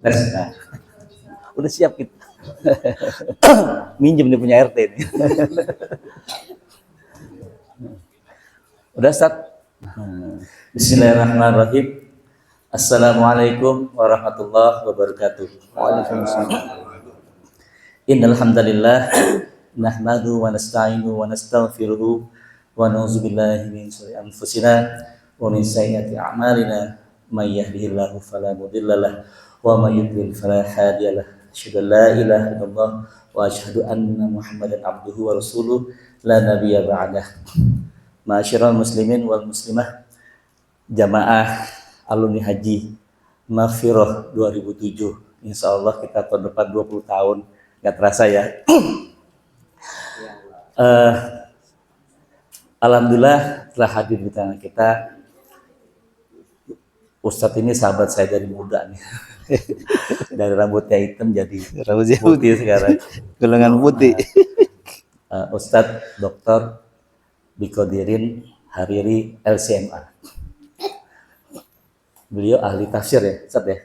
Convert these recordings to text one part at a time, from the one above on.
Tes. Nah, udah siap kita. Minjem nih punya RT ini. Udah Ustaz? Bismillahirrahmanirrahim. Assalamualaikum warahmatullahi wabarakatuh. Waalaikumsalam. Innal hamdalillah nahmadu wa nasta'inu wa nastaghfiruhu wa na'udzu billahi min syururi anfusina wa min sayyiati a'malina may yahdihillahu fala mudhillalah wa may yudlil fala hadiyalah. Asyhadu an la ilaha illallah wa asyhadu anna Muhammadan abduhu wa rasuluh la nabiyya ba'dah. Ma'asyiral muslimin wal muslimah, jamaah alumni haji Maghfirah 2007. Insyaallah kita tahun depan 20 tahun. Nggak terasa ya. Alhamdulillah telah hadir di tengah kita. Ustadz ini sahabat saya dari muda nih. Dari rambutnya hitam jadi Rambutnya putih sekarang. Golongan putih. Ustadz Dr. Biqodirin Hariri LCMA. Beliau ahli tafsir ya, Ustadz ya.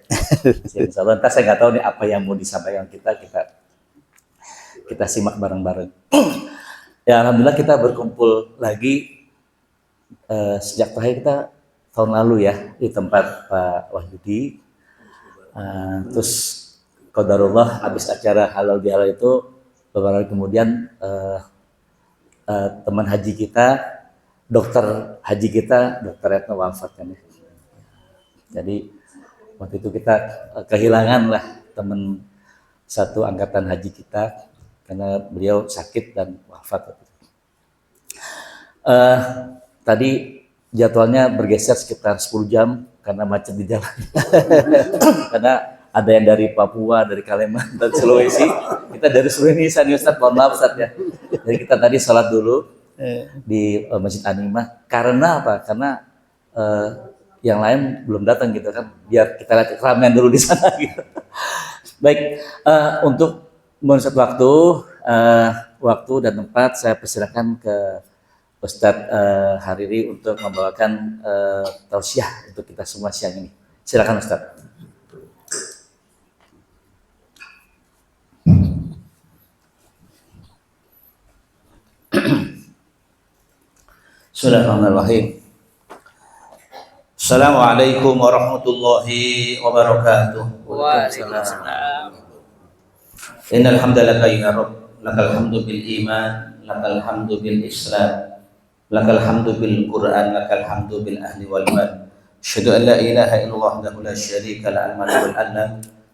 Insyaallah entah saya nggak tahu nih apa yang mau disampaikan kita simak bareng-bareng. Ya alhamdulillah kita berkumpul lagi sejak terakhir kita tahun lalu ya di tempat Pak Wahyudi. Terus qadarullah habis acara halal bihalal itu beberapa hari kemudian teman haji kita, dokter haji kita, Dr. Retno wafat kan ya. Jadi waktu itu kita kehilangan lah teman satu angkatan haji kita karena beliau sakit dan wafat. Tadi jadwalnya bergeser sekitar 10 jam karena macet di jalan. Karena ada yang dari Papua, dari Kalimantan, Sulawesi. Kita dari seluruh Indonesia nih Ustaz, mohon maaf Ustaz ya. Jadi kita tadi sholat dulu di Masjid Animah. Karena apa? Karena yang lain belum datang gitu kan, biar kita lihat keramaian dulu di sana gitu. Baik, untuk menurut waktu dan tempat saya persilakan ke Ustadz Hariri untuk membawakan tausiah untuk kita semua siang ini. Silakan Ustadz. Bismillahirrahmanirrahim. Assalamualaikum warahmatullahi wabarakatuh. Waalaikumsalam. Innal hamdalillah ya Rabb, lakal hamdu bil iman, lakal hamdu bil islam, lakal hamdu bil Qur'an, lakal hamdu bil ahli wal mal. Asyhadu an la ilaha illallah wahdahu la syarika lahu al-mulku wal alam.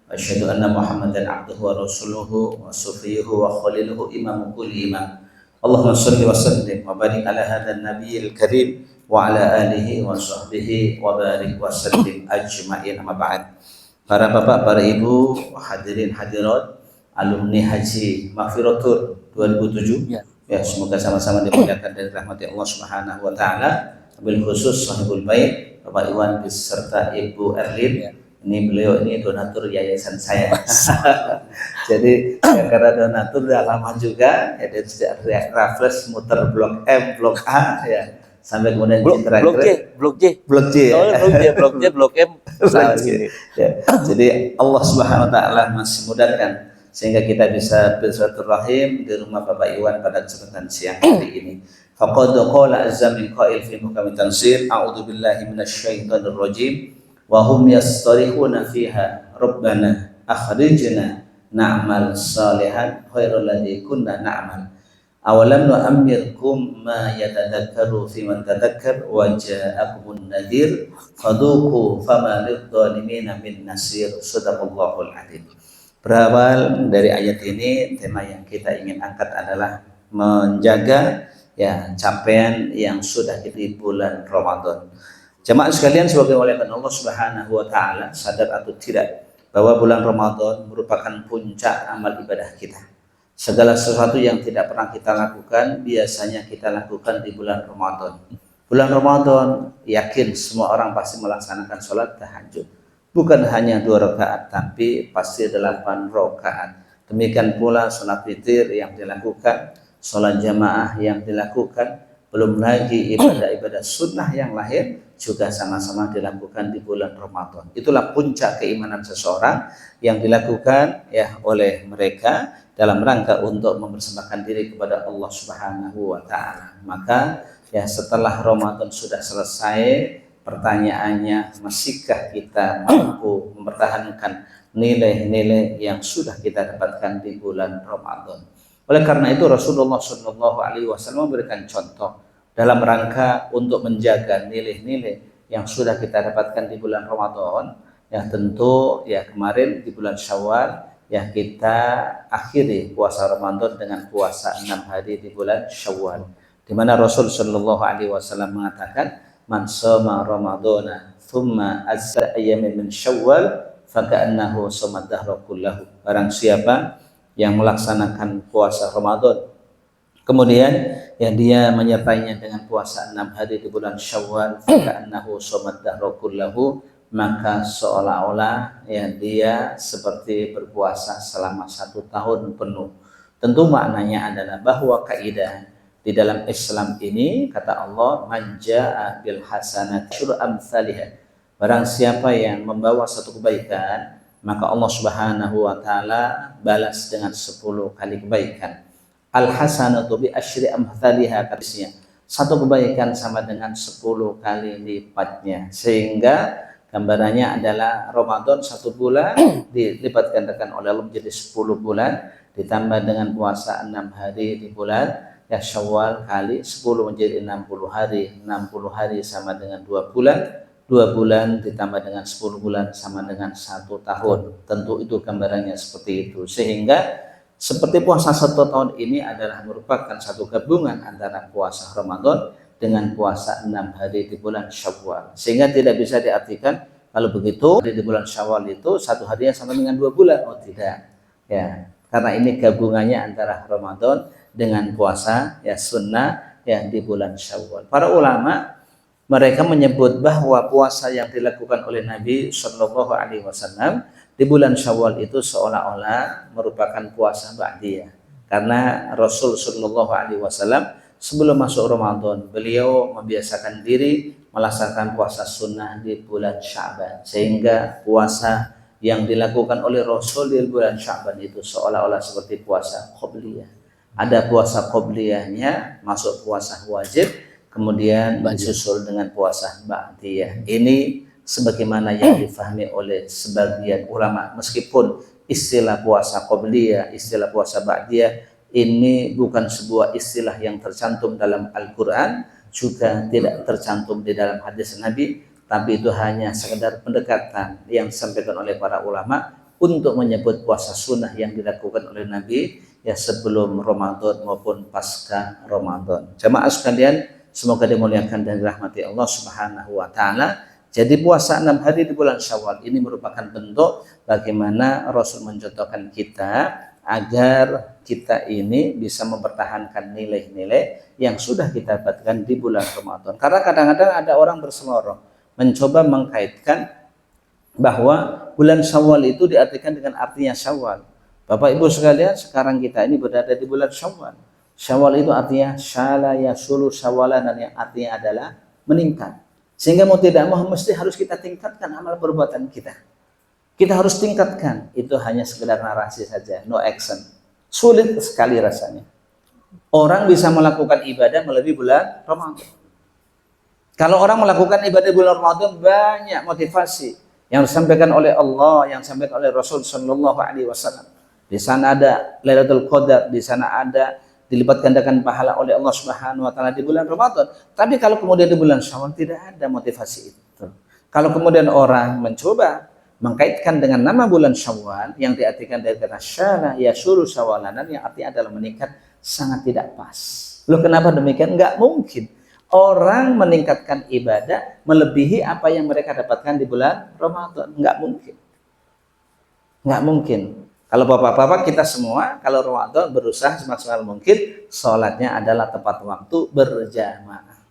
Asyhadu anna Muhammadan abduhu wa rasuluhu wa sufiyuhu wa khaliluhu imamu kulli imam. Allahumma shalli wa sallim wa barik ala hadzal nabiyil karim wa ala alihi wa sahbihi wa barik wa sallim ajma'in, amma ba'd. Para bapak, para ibu, hadirin hadirat alumni haji Maghfirah 2007 ya, semoga sama-sama dimuliakan dari rahmati Allah Subhanahu wa taala. Wabil khusus sahibul bait Bapak Iwan beserta Ibu Erlin. Ini beliau ini donatur yayasan saya. Jadi ya, karena donatur udah lama juga ya, dari sejak Raffles muter Blok M, Blok A ya, sampai kemudian Blok J, Blok M. Ya. Jadi Allah Subhanahu wa taala masih mudahkan sehingga kita bisa bersilaturahim di rumah Bapak Iwan pada kesempatan siang hari ini. Faqad qala azza min qail fi mukamit tansir, a'udzu billahi minasyaitonir rajim. Wa hum yastarihuna fiha rabbana akhrijna na'mal salihan khairal ladzi kunna na'mal awalam nu'ammirkum ma yatadakkaru fi man tadakkar wa ja'akumun nadhir fadhuqu fama lidh-dhalimina min nasir. Shadaqallahul adzim. Berawal dari ayat ini, tema yang kita ingin angkat adalah menjaga ya capaian yang sudah di bulan Ramadan. Jemaah sekalian, sebagai oleh Allah Subhanahu wa taala, sadar atau tidak bahwa bulan Ramadan merupakan puncak amal ibadah kita. Segala sesuatu yang tidak pernah kita lakukan biasanya kita lakukan di bulan Ramadan. Bulan Ramadan, yakin semua orang pasti melaksanakan sholat tahajud. Bukan hanya 2 rakaat, tapi pasti 8 rakaat. Demikian pula sholat witir yang dilakukan, sholat jamaah yang dilakukan, belum lagi ibadah-ibadah sunnah yang lain juga sama-sama dilakukan di bulan Ramadan. Itulah puncak keimanan seseorang yang dilakukan ya oleh mereka dalam rangka untuk mempersembahkan diri kepada Allah Subhanahu wa taala. Maka ya setelah Ramadan sudah selesai, pertanyaannya, masihkah kita mampu mempertahankan nilai-nilai yang sudah kita dapatkan di bulan Ramadan? Oleh karena itu Rasulullah Shallallahu Alaihi Wasallam memberikan contoh dalam rangka untuk menjaga nilai-nilai yang sudah kita dapatkan di bulan Ramadan. Ya tentu ya kemarin di bulan Syawal ya kita akhiri puasa Ramadan dengan puasa 6 hari di bulan Syawal, di mana Rasul Shallallahu Alaihi Wasallam mengatakan, man shoma Ramadana thumma azza ayyamin min Syawal faka'annahu shoma dahra kullahu. Barang siapa yang melaksanakan puasa Ramadan kemudian yang dia menyertainya dengan puasa 6 hari di bulan Syawal, faka'annahu shoma dahra kullahu, maka seolah-olah ya dia seperti berpuasa selama 1 tahun penuh. Tentu maknanya adalah bahwa kaidah di dalam Islam ini, kata Allah, man jaa bil hasanati asyru amsalihha. Barang siapa yang membawa satu kebaikan, maka Allah Subhanahu wa taala balas dengan 10 kali kebaikan. Al hasanatu bi asyri amsalihha, katanya satu kebaikan sama dengan 10 kali lipatnya. Sehingga gambarannya adalah Ramadan 1 bulan dilipat gandakan oleh Allah menjadi 10 bulan, ditambah dengan puasa 6 hari di bulan ya Syawal kali 10 menjadi 60 hari. 60 hari sama dengan 2 bulan. 2 bulan ditambah dengan 10 bulan sama dengan 1 tahun. Tentu itu gambarannya seperti itu. Sehingga seperti puasa 1 tahun ini adalah merupakan satu gabungan antara puasa Ramadan dengan puasa 6 hari di bulan Syawal. Sehingga tidak bisa diartikan kalau begitu di bulan Syawal itu 1 harinya sama dengan 2 bulan. Oh tidak. Ya, karena ini gabungannya antara Ramadan dengan puasa ya sunnah ya di bulan Syawal. Para ulama mereka menyebut bahwa puasa yang dilakukan oleh Nabi Shallallahu Alaihi Wasallam di bulan Syawal itu seolah-olah merupakan puasa ba'diyah, karena Rasul Shallallahu Alaihi Wasallam sebelum masuk Ramadan beliau membiasakan diri melaksanakan puasa sunnah di bulan Sya'ban, sehingga puasa yang dilakukan oleh Rasul di bulan Sya'ban itu seolah-olah seperti puasa qobliyah. Ada puasa qobliyahnya, masuk puasa wajib, kemudian disusul dengan puasa ba'diyah. Ini sebagaimana yang difahami oleh sebagian ulama, meskipun istilah puasa qobliyah, istilah puasa ba'diyah ini bukan sebuah istilah yang tercantum dalam Al-Quran, juga tidak tercantum di dalam hadis Nabi, tapi itu hanya sekedar pendekatan yang disampaikan oleh para ulama untuk menyebut puasa sunnah yang dilakukan oleh Nabi ya sebelum Ramadan maupun pasca Ramadan. Jamaah sekalian, semoga dimuliakan dan dirahmati Allah Subhanahu wa taala. Jadi puasa 6 hari di bulan Syawal ini merupakan bentuk bagaimana Rasul mencontohkan kita agar kita ini bisa mempertahankan nilai-nilai yang sudah kita dapatkan di bulan Ramadan. Karena kadang-kadang ada orang berseloroh mencoba mengkaitkan bahwa bulan Syawal itu diartikan dengan artinya Syawal. Bapak Ibu sekalian, sekarang kita ini berada di bulan Syawal. Syawal itu artinya syala yasulu syawalan, dan yang artinya adalah meningkat. Sehingga mau tidak mau mesti harus kita tingkatkan amal perbuatan kita. Kita harus tingkatkan. Itu hanya sekedar narasi saja, no action. Sulit sekali rasanya. Orang bisa melakukan ibadah melebihi bulan Ramadan. Kalau orang melakukan ibadah bulan Ramadan, banyak motivasi yang disampaikan oleh Allah, yang disampaikan oleh Rasul Shallallahu Alaihi Wasallam. Di sana ada Lailatul Qadar, di sana ada dilipat gandakan pahala oleh Allah Subhanahu wa taala di bulan Ramadan. Tapi kalau kemudian di bulan Syawal tidak ada motivasi itu. Kalau kemudian orang mencoba mengkaitkan dengan nama bulan Syawal yang diartikan dari kata syala yasulu syawalanan, yang artinya adalah meningkat, sangat tidak pas. Loh, kenapa demikian? Enggak mungkin orang meningkatkan ibadah melebihi apa yang mereka dapatkan di bulan Ramadan. Enggak mungkin. Enggak mungkin. Kalau bapak-bapak kita semua, kalau Ramadan berusaha semaksimal mungkin sholatnya adalah tepat waktu berjamaah.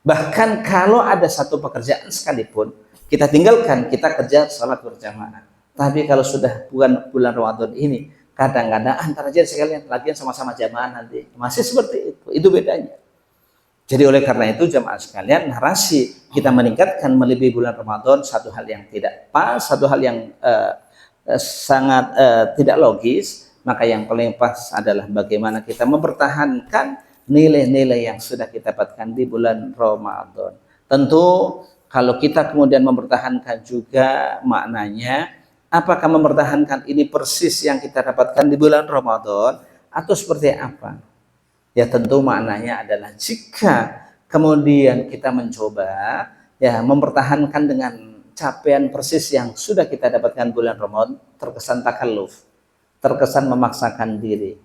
Bahkan kalau ada satu pekerjaan sekalipun, kita tinggalkan, kita kerja sholat berjamaah. Tapi kalau sudah bulan Ramadan ini, kadang-kadang antara jadi sekalian latihan sama-sama jamaah nanti. Masih seperti itu bedanya. Jadi oleh karena itu jamaah sekalian, narasi kita meningkatkan melebihi bulan Ramadan satu hal yang tidak pas, satu hal yang sangat tidak logis. Maka yang paling pas adalah bagaimana kita mempertahankan nilai-nilai yang sudah kita dapatkan di bulan Ramadan. Tentu kalau kita kemudian mempertahankan juga maknanya, apakah mempertahankan ini persis yang kita dapatkan di bulan Ramadan atau seperti apa? Ya tentu maknanya adalah jika kemudian kita mencoba ya mempertahankan dengan capaian persis yang sudah kita dapatkan bulan Ramadan, terkesan takalluf, terkesan memaksakan diri.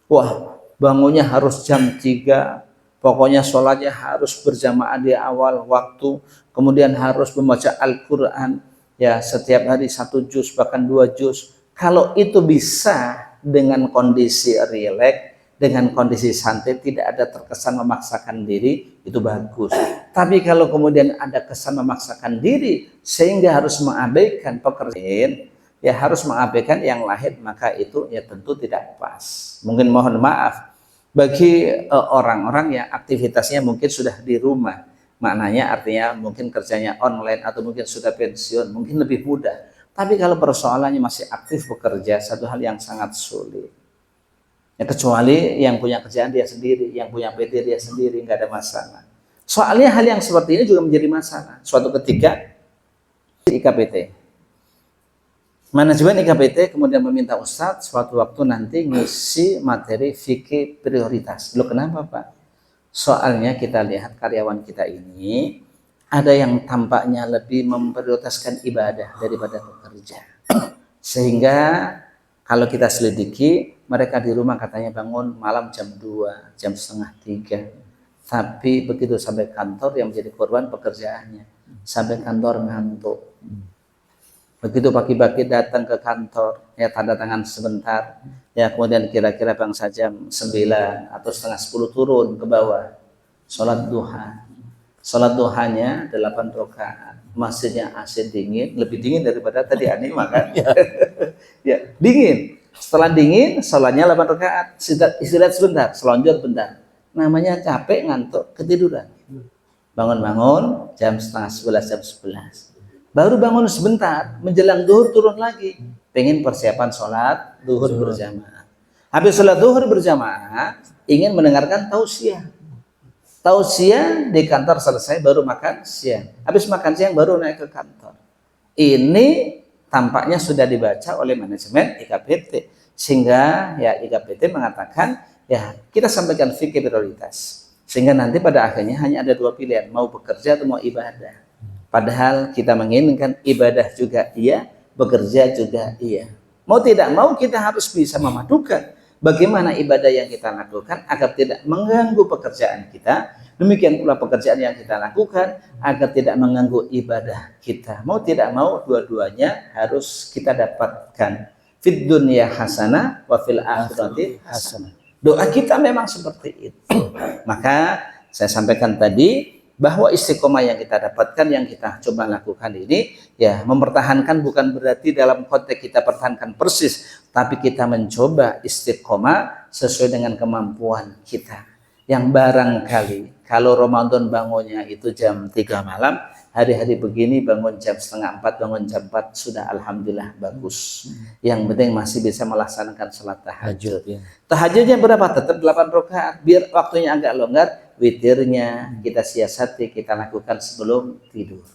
Wah, bangunnya harus jam 3, pokoknya sholatnya harus berjamaah di awal waktu, kemudian harus membaca Al-Quran ya setiap hari 1 juz bahkan 2 juz. Kalau itu bisa dengan kondisi rileks, dengan kondisi santai, tidak ada terkesan memaksakan diri, itu bagus. Tapi kalau kemudian ada kesan memaksakan diri sehingga harus mengabaikan pekerjaan, ya harus mengabaikan yang lain, maka itu ya tentu tidak pas. Mungkin mohon maaf bagi orang-orang yang aktivitasnya mungkin sudah di rumah, maknanya artinya mungkin kerjanya online atau mungkin sudah pensiun, mungkin lebih mudah. Tapi kalau persoalannya masih aktif bekerja, satu hal yang sangat sulit. Ya, kecuali yang punya kerjaan dia sendiri, yang punya PT dia sendiri, nggak ada masalah. Soalnya hal yang seperti ini juga menjadi masalah. Suatu ketika IKPT, manajemen IKPT kemudian meminta Ustadz suatu waktu nanti ngisi materi fikih prioritas. Loh kenapa Pak? Soalnya kita lihat karyawan kita ini ada yang tampaknya lebih memprioritaskan ibadah daripada bekerja. Sehingga kalau kita selidiki, mereka di rumah katanya bangun malam jam 2, jam setengah 3. Tapi begitu sampai kantor yang menjadi korban pekerjaannya. Sampai kantor ngantuk. Begitu pagi-pagi datang ke kantor, ya tanda tangan sebentar. Ya kemudian kira-kira bangsa jam 9 atau setengah 10 turun ke bawah. Sholat duha. Sholat duhanya 8 rakaat. Masjidnya AC dingin, lebih dingin daripada tadi aneh makan. Ya, dingin. Setelah dingin, sholatnya 8 rakaat. Istirahat sebentar, selonjor bentar. Namanya capek, ngantuk, ketiduran. Bangun-bangun jam setengah 11, jam 11. Baru bangun sebentar, menjelang duhur turun lagi. Pengen persiapan sholat duhur berjamaah. Habis sholat duhur berjamaah, ingin mendengarkan tausiah. Tausiah di kantor selesai, baru makan siang. Habis makan siang baru naik ke kantor. Ini tampaknya sudah dibaca oleh manajemen IKPT. Sehingga ya IKPT mengatakan ya kita sampaikan fikih prioritas. Sehingga nanti pada akhirnya hanya ada 2 pilihan, mau bekerja atau mau ibadah. Padahal kita menginginkan ibadah juga iya, bekerja juga iya. Mau tidak mau kita harus bisa memadukan bagaimana ibadah yang kita lakukan agar tidak mengganggu pekerjaan kita. Demikian pula pekerjaan yang kita lakukan agar tidak mengganggu ibadah kita. Mau tidak mau dua-duanya harus kita dapatkan. Fid dunya hasanah wa fil akhirati hasanah. Doa kita memang seperti itu. Maka saya sampaikan tadi bahwa istiqomah yang kita dapatkan, yang kita coba lakukan ini, ya mempertahankan bukan berarti dalam konteks kita pertahankan persis, tapi kita mencoba istiqomah sesuai dengan kemampuan kita. Yang barangkali kalau Ramadan bangunnya itu jam 3 malam, hari-hari begini bangun jam setengah 4, bangun jam 4 sudah alhamdulillah bagus. Yang penting masih bisa melaksanakan sholat tahajud. Tahajudnya berapa? Tetap 8 rakaat, biar waktunya agak longgar. Witirnya kita siasati, kita lakukan sebelum tidur.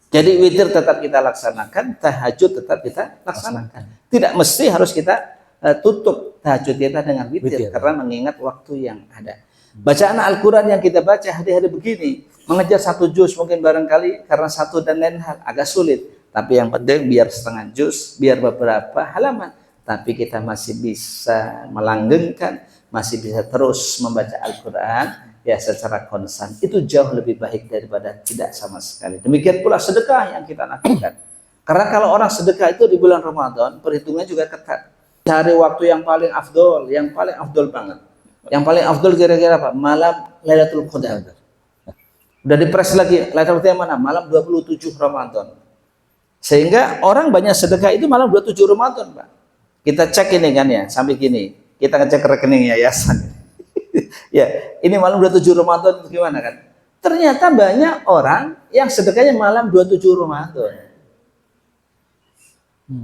Jadi witir tetap kita laksanakan, tahajud tetap kita laksanakan. Tidak mesti harus kita tutup tahajud kita dengan witir, karena mengingat waktu yang ada. Bacaan Al-Quran yang kita baca hari-hari begini, mengejar 1 juz mungkin barangkali karena satu dan lain hal agak sulit. Tapi yang penting biar setengah juz, biar beberapa halaman. Tapi kita masih bisa melanggengkan, masih bisa terus membaca Al-Quran ya secara konstan. Itu jauh lebih baik daripada tidak sama sekali. Demikian pula sedekah yang kita lakukan. Karena kalau orang sedekah itu di bulan Ramadan, perhitungannya juga ketat. Cari waktu yang paling afdol, banget. Yang paling afdol kira-kira apa? Malam Lailatul Qadar. Udah dipres lagi, Lailatul Qadar mana? Malam 27 Ramadan. Sehingga orang banyak sedekah itu malam 27 Ramadan, Pak. Kita cek ini kan ya, sampai gini. Kita ngecek rekening yayasan. Ya, ini malam 27 Ramadan itu gimana kan? Ternyata banyak orang yang sedekahnya malam 27 Ramadan.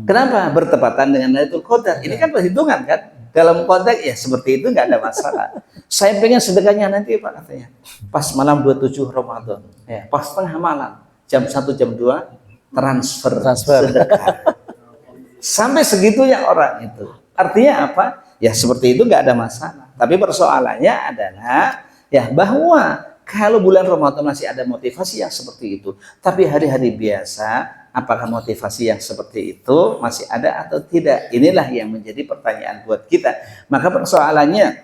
Kenapa? Bertepatan dengan Lailatul Qadar. Ini kan perhitungan kan? Dalam konteks ya seperti itu nggak ada masalah. Saya pengen sedekahnya nanti Pak katanya. Pas malam 27 Ramadan. Ya, pas tengah malam. Jam 1, jam 2 transfer. Sedekah. Sampai segitunya orang itu. Artinya apa? Ya seperti itu nggak ada masalah. Tapi persoalannya adalah ya bahwa kalau bulan Ramadan masih ada motivasi yang seperti itu. Tapi hari-hari biasa apakah motivasi yang seperti itu masih ada atau tidak? Inilah yang menjadi pertanyaan buat kita. Maka persoalannya,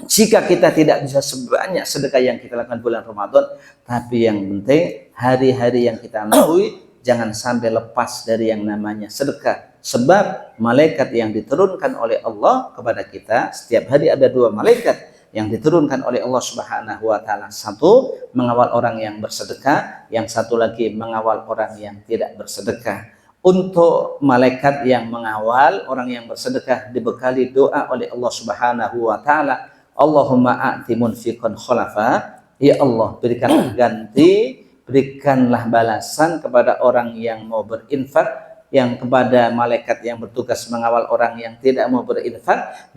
jika kita tidak bisa sebanyak sedekah yang kita lakukan bulan Ramadan, tapi yang penting hari-hari yang kita lalui jangan sampai lepas dari yang namanya sedekah. Sebab malaikat yang diturunkan oleh Allah kepada kita, setiap hari ada 2 malaikat yang diturunkan oleh Allah Subhanahu wa taala. Satu mengawal orang yang bersedekah, yang satu lagi mengawal orang yang tidak bersedekah. Untuk malaikat yang mengawal orang yang bersedekah dibekali doa oleh Allah Subhanahu wa taala, Allahumma a'ti munfiqan khalafa, ya Allah berikanlah ganti, berikanlah balasan kepada orang yang mau berinfak, yang kepada malaikat yang bertugas mengawal orang yang tidak mau berinfak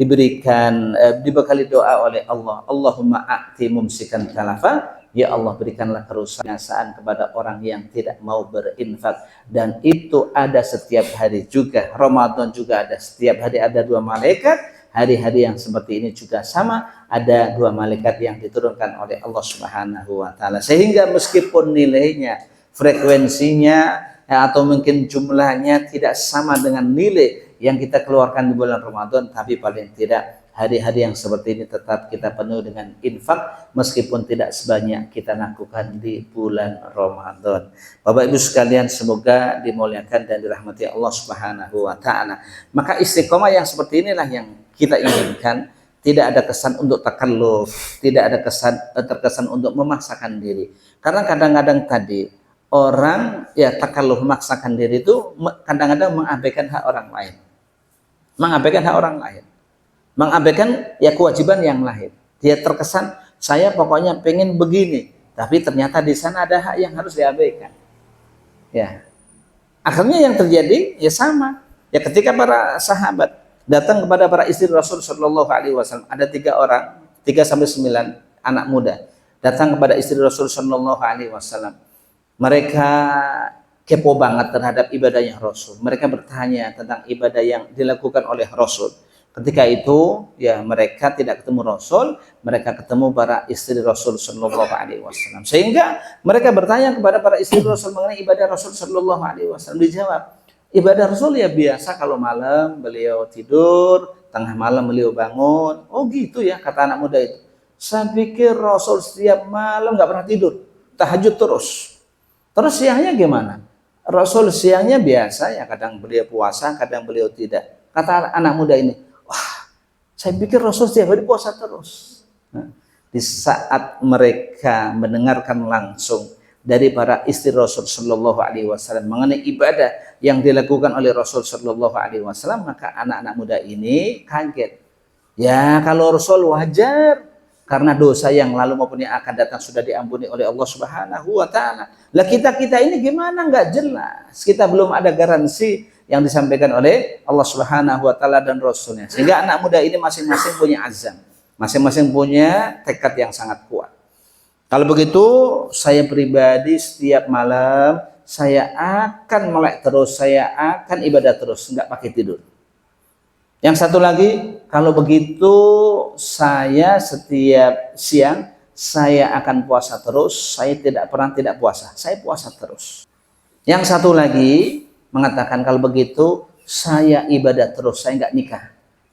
dibekali doa oleh Allah, Allahumma a'ti mumsikan khalafa, ya Allah berikanlah kerusakan kepada orang yang tidak mau berinfak. Dan itu ada setiap hari juga. Ramadan juga ada setiap hari, ada 2 malaikat. Hari-hari yang seperti ini juga sama, ada 2 malaikat yang diturunkan oleh Allah Subhanahu wa taala. Sehingga meskipun nilainya, frekuensinya atau mungkin jumlahnya tidak sama dengan nilai yang kita keluarkan di bulan Ramadan, tapi paling tidak hari-hari yang seperti ini tetap kita penuh dengan infak meskipun tidak sebanyak kita lakukan di bulan Ramadan. Bapak Ibu sekalian, semoga dimuliakan dan dirahmati Allah Subhanahu wa taala. Maka istiqomah yang seperti inilah yang kita inginkan. Tidak ada kesan untuk takalluf, tidak ada terkesan untuk memaksakan diri. Karena kadang-kadang tadi orang ya takalluf memaksakan diri itu kadang-kadang mengabaikan hak orang lain. Mengabaikan hak orang lain. Mengabaikan ya kewajiban yang lain. Dia terkesan saya pokoknya pengen begini, tapi ternyata di sana ada hak yang harus diabaikan. Ya. Akhirnya yang terjadi ya sama. Ya ketika para sahabat datang kepada para istri Rasul Shallallahu alaihi wasallam, ada 3 orang, 3 sampai 9 anak muda datang kepada istri Rasul Shallallahu alaihi wasallam. Mereka kepo banget terhadap ibadahnya Rasul. Mereka bertanya tentang ibadah yang dilakukan oleh Rasul. Ketika itu, ya mereka tidak ketemu Rasul, mereka ketemu para istri Rasul Shallallahu alaihi wasallam. Sehingga mereka bertanya kepada para istri Rasul mengenai ibadah Rasul Shallallahu alaihi wasallam. Dijawab, ibadah Rasul ya biasa, kalau malam beliau tidur, tengah malam beliau bangun. Oh gitu ya, kata anak muda itu. Saya pikir Rasul setiap malam nggak pernah tidur, tahajud terus. Terus siangnya gimana? Rasul siangnya biasa ya, kadang beliau puasa, kadang beliau tidak. Kata anak muda ini, wah, saya pikir Rasul setiap hari puasa terus. Nah, di saat mereka mendengarkan langsung dari para istri Rasul Shallallahu alaihi wasallam mengenai ibadah yang dilakukan oleh Rasul Shallallahu alaihi wasallam, maka anak-anak muda ini kaget. Ya kalau Rasul wajar, karena dosa yang lalu maupun yang akan datang sudah diampuni oleh Allah Subhanahu wa taala. Lah kita ini gimana? Nggak jelas. Kita belum ada garansi yang disampaikan oleh Allah Subhanahu wa taala dan Rasulnya. Sehingga anak muda ini masing-masing punya azam, masing-masing punya tekad yang sangat kuat. Kalau begitu, saya pribadi setiap malam saya akan melek terus, saya akan ibadah terus, nggak pakai tidur. Yang satu lagi, kalau begitu saya setiap siang saya akan puasa terus, saya tidak pernah tidak puasa, saya puasa terus. Yang satu lagi mengatakan kalau begitu saya ibadah terus, saya nggak nikah.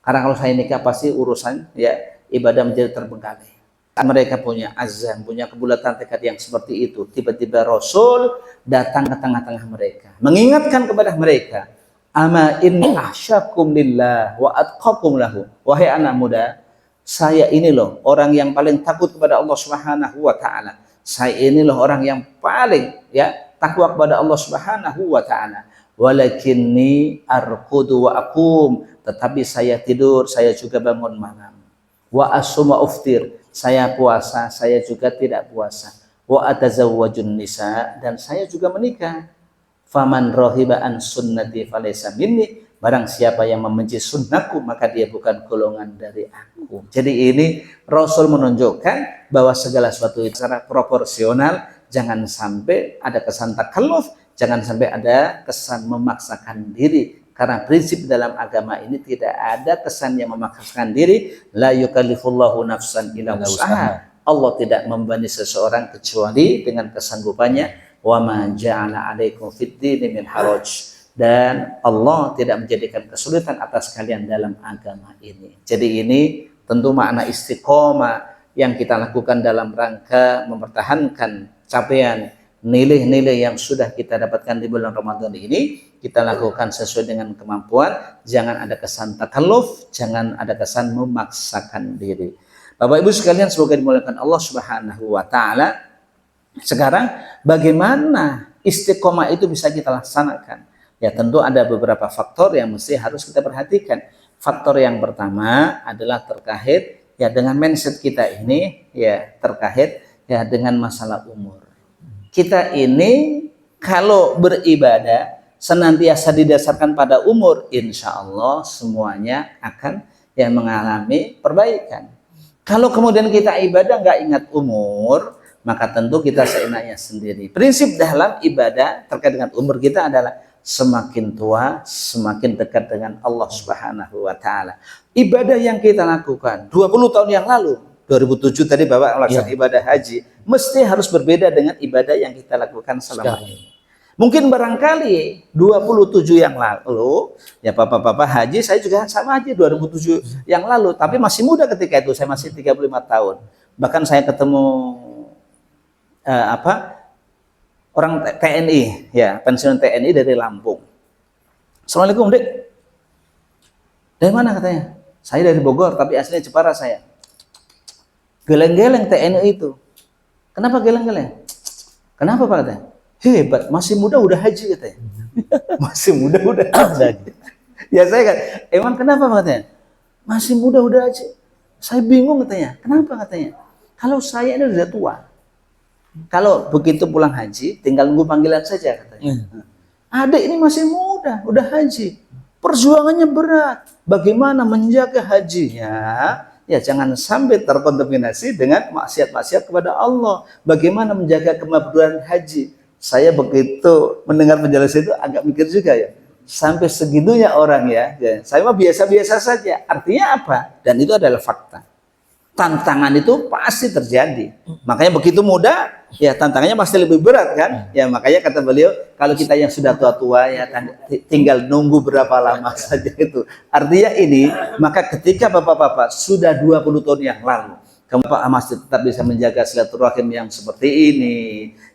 Karena kalau saya nikah pasti urusan ya ibadah menjadi terbengkalai. Mereka punya azam, punya kebulatan tekad yang seperti itu. Tiba-tiba Rasul datang ke tengah-tengah mereka, mengingatkan kepada mereka, ama inni ahsyakum lillah wa atqakum lahu. Wahai anak muda, saya ini loh orang yang paling takut kepada Allah Subhanahu wa taala. Saya ini loh orang yang paling ya takwa kepada Allah Subhanahu wa taala. Walakinni arqudu wa aqum, tetapi saya tidur, saya juga bangun malam. Wa asuma uftir, saya puasa, saya juga tidak puasa. Wa atazawwajun nisa, dan saya juga menikah. Faman rohiba an sunnati falaysa minni, barang siapa yang membenci sunnahku maka dia bukan golongan dari aku. Jadi ini Rasul menunjukkan bahwa segala sesuatu itu secara proporsional, jangan sampai ada kesan takalluf, jangan sampai ada kesan memaksakan diri. Karena prinsip dalam agama ini tidak ada kesan yang memaksakan diri. La yukallifullahu nafsan illa wus'aha. Allah tidak membebani seseorang kecuali dengan kesanggupannya. Wa ma ja'ala 'alaikum fid dini min haraj. Dan Allah tidak menjadikan kesulitan atas kalian dalam agama ini. Jadi ini tentu makna istiqomah yang kita lakukan dalam rangka mempertahankan capaian nilai-nilai yang sudah kita dapatkan di bulan Ramadan ini. Kita lakukan sesuai dengan kemampuan. Jangan ada kesan takalluf, jangan ada kesan memaksakan diri. Bapak Ibu sekalian, semoga dimuliakan Allah Subhanahu wa taala. Sekarang bagaimana istiqomah itu bisa kita laksanakan? Ya tentu ada beberapa faktor yang mesti harus kita perhatikan. Faktor yang pertama adalah terkait ya dengan mindset kita ini, ya terkait ya dengan masalah umur. Kita ini kalau beribadah senantiasa didasarkan pada umur, insya Allah semuanya akan yang mengalami perbaikan. Kalau kemudian kita ibadah nggak ingat umur, maka tentu kita seenaknya sendiri. Prinsip dalam ibadah terkait dengan umur kita adalah semakin tua, semakin dekat dengan Allah Subhanahu wa taala. Ibadah yang kita lakukan 20 tahun yang lalu, 2007 tadi Bapak melaksanakan ibadah haji, mesti harus berbeda dengan ibadah yang kita lakukan selama ini. Mungkin barangkali 27 yang lalu, ya Bapak-bapak haji, saya juga sama haji 2007 yang lalu, tapi masih muda ketika itu, saya masih 35 tahun. Bahkan saya ketemu orang TNI, ya pensiun TNI dari Lampung. Assalamualaikum Dek. Dari mana katanya? Saya dari Bogor, tapi aslinya Jepara saya. Geleng-geleng TNI itu. Kenapa geleng-geleng? Kenapa Pak katanya? Hebat, masih muda udah haji katanya. Masih muda udah haji. Ya saya kan, emang kenapa Pak katanya? Masih muda udah haji. Saya bingung katanya. Kenapa katanya? Kalau saya ini sudah tua. Kalau begitu pulang haji, tinggal nunggu panggilan saja katanya. Adik ini masih muda, udah haji. Perjuangannya berat. Bagaimana menjaga hajinya? Ya jangan sampai terkontaminasi dengan maksiat-maksiat kepada Allah. Bagaimana menjaga kemabruran haji? Saya begitu mendengar penjelasan itu agak mikir juga ya. Sampai segitunya orang ya. Saya mah biasa-biasa saja. Artinya apa? Dan itu adalah fakta. Tantangan itu pasti terjadi. Makanya begitu muda, ya tantangannya pasti lebih berat kan? Ya makanya kata beliau, kalau kita yang sudah tua-tua ya tinggal nunggu berapa lama saja itu. Artinya ini, maka ketika bapak-bapak sudah 20 tahun yang lalu, Bapak masih tetap bisa menjaga silaturahim yang seperti ini.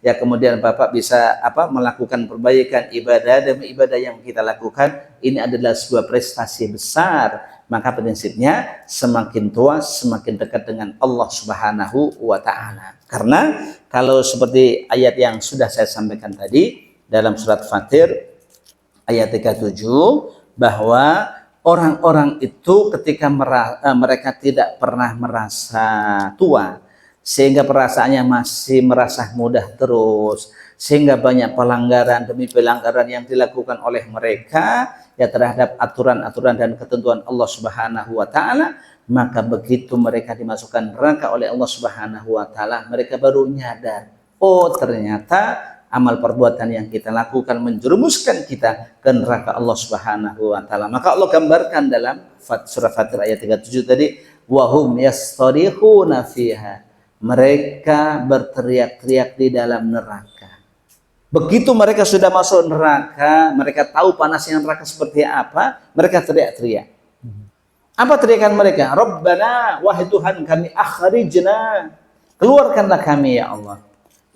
Ya kemudian Bapak bisa melakukan perbaikan ibadah demi ibadah yang kita lakukan. Ini adalah sebuah prestasi besar. Maka prinsipnya semakin tua semakin dekat dengan Allah Subhanahu wa taala. Karena kalau seperti ayat yang sudah saya sampaikan tadi dalam surat Fatir ayat 37 bahwa orang-orang itu ketika mereka tidak pernah merasa tua, sehingga perasaannya masih merasa mudah terus, sehingga banyak pelanggaran demi pelanggaran yang dilakukan oleh mereka ya terhadap aturan-aturan dan ketentuan Allah Subhanahu wa taala, maka begitu mereka dimasukkan neraka oleh Allah Subhanahu wa taala, mereka baru nyadar, oh ternyata amal perbuatan yang kita lakukan menjerumuskan kita ke neraka Allah Subhanahu wa taala. Maka Allah gambarkan dalam surah Fatir ayat 37 tadi, wahum yastarihuna fiha. Mereka berteriak-teriak di dalam neraka. Begitu mereka sudah masuk neraka, mereka tahu panasnya neraka seperti apa, mereka teriak-teriak. Apa teriakan mereka? Rabbana, wahai Tuhan kami, akhrijna. Keluarkanlah kami ya Allah.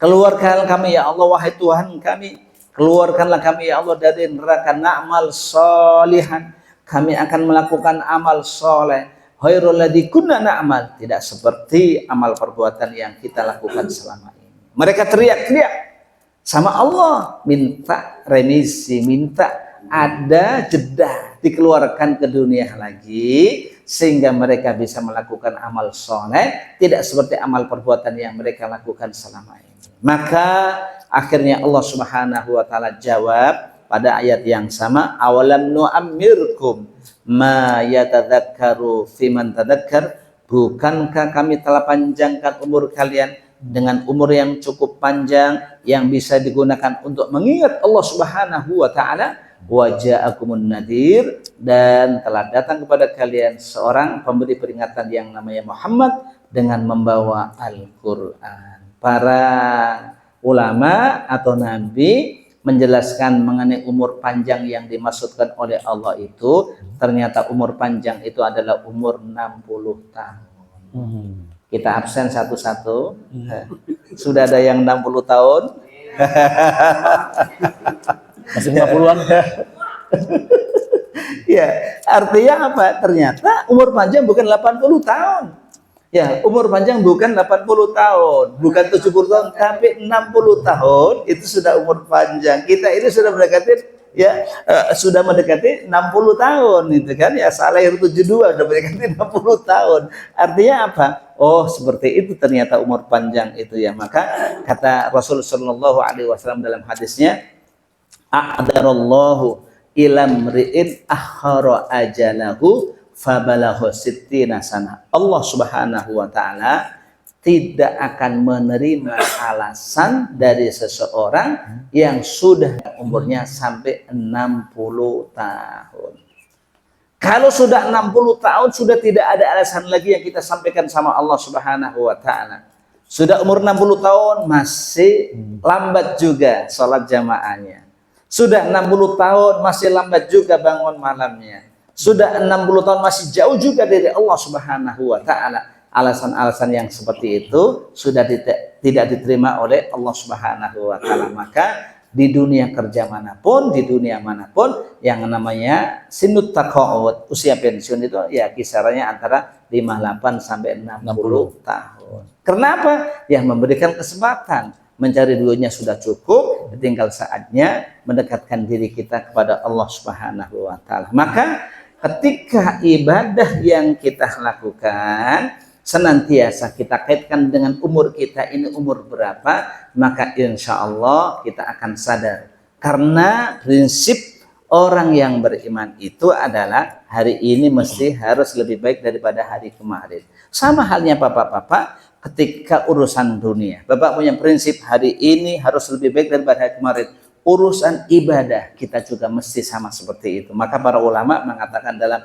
Keluarkanlah kami ya Allah, wahai Tuhan kami. Keluarkanlah kami ya Allah dari neraka, na'mal solihan. Kami akan melakukan amal soleh. Khairul ladzi kunna na'mal. Tidak seperti amal perbuatan yang kita lakukan selama ini. Mereka teriak-teriak sama Allah, minta remisi, minta ada jeda. dikeluarkan ke dunia lagi sehingga mereka bisa melakukan amal soleh, tidak seperti amal perbuatan yang mereka lakukan selama ini. Maka akhirnya Allah Subhanahu wa taala jawab pada ayat yang sama, awalam nu'ammirkum ma yatadzakkaru fiman tadzakkar, bukankah kami telah panjangkan umur kalian dengan umur yang cukup panjang yang bisa digunakan untuk mengingat Allah Subhanahu wa taala, wa ja'akumun nadhir, dan telah datang kepada kalian seorang pemberi peringatan yang namanya Muhammad dengan membawa Al-Qur'an. Para ulama atau nabi menjelaskan mengenai umur panjang yang dimaksudkan oleh Allah itu, ternyata umur panjang itu adalah umur 60 tahun. Kita absen satu-satu. Sudah ada yang 60 tahun. Masih 50-an. Ya, artinya apa? Ternyata umur panjang bukan 80 tahun. Ya, umur panjang bukan 80 tahun, bukan 70 tahun, tapi 60 tahun itu sudah umur panjang. Kita ini sudah mendekati sudah mendekati 60 tahun itu kan, ya Saleh 72 sudah mendekati 60 tahun. Artinya apa? Oh, seperti itu ternyata umur panjang itu ya. Maka kata Rasul sallallahu alaihi wasallam dalam hadisnya, a'darallahu ilam ri'in akhara ajalahu fabalahu sittina sana. Allah Subhanahu wa taala tidak akan menerima alasan dari seseorang yang sudah umurnya sampai 60 tahun. Kalau sudah 60 tahun sudah tidak ada alasan lagi yang kita sampaikan sama Allah Subhanahu wa taala. Sudah umur 60 tahun masih lambat juga sholat jamaahnya. Sudah 60 tahun masih lambat juga bangun malamnya. Sudah 60 tahun masih jauh juga dari Allah Subhanahu wa taala. Alasan-alasan yang seperti itu sudah tidak diterima oleh Allah Subhanahu wa taala. Maka di dunia kerja manapun, di dunia manapun, yang namanya sinut taqaud, usia pensiun itu ya kisarannya antara 58 sampai 60 tahun. Kenapa? Ya memberikan kesempatan mencari dunia sudah cukup, tinggal saatnya mendekatkan diri kita kepada Allah Subhanahu wa taala. Maka ketika ibadah yang kita lakukan senantiasa kita kaitkan dengan umur kita ini umur berapa, maka insya Allah kita akan sadar. Karena prinsip orang yang beriman itu adalah hari ini mesti harus lebih baik daripada hari kemarin. Sama halnya bapak-bapak ketika urusan dunia. Bapak punya prinsip hari ini harus lebih baik daripada hari kemarin. Urusan ibadah kita juga mesti sama seperti itu. Maka para ulama mengatakan dalam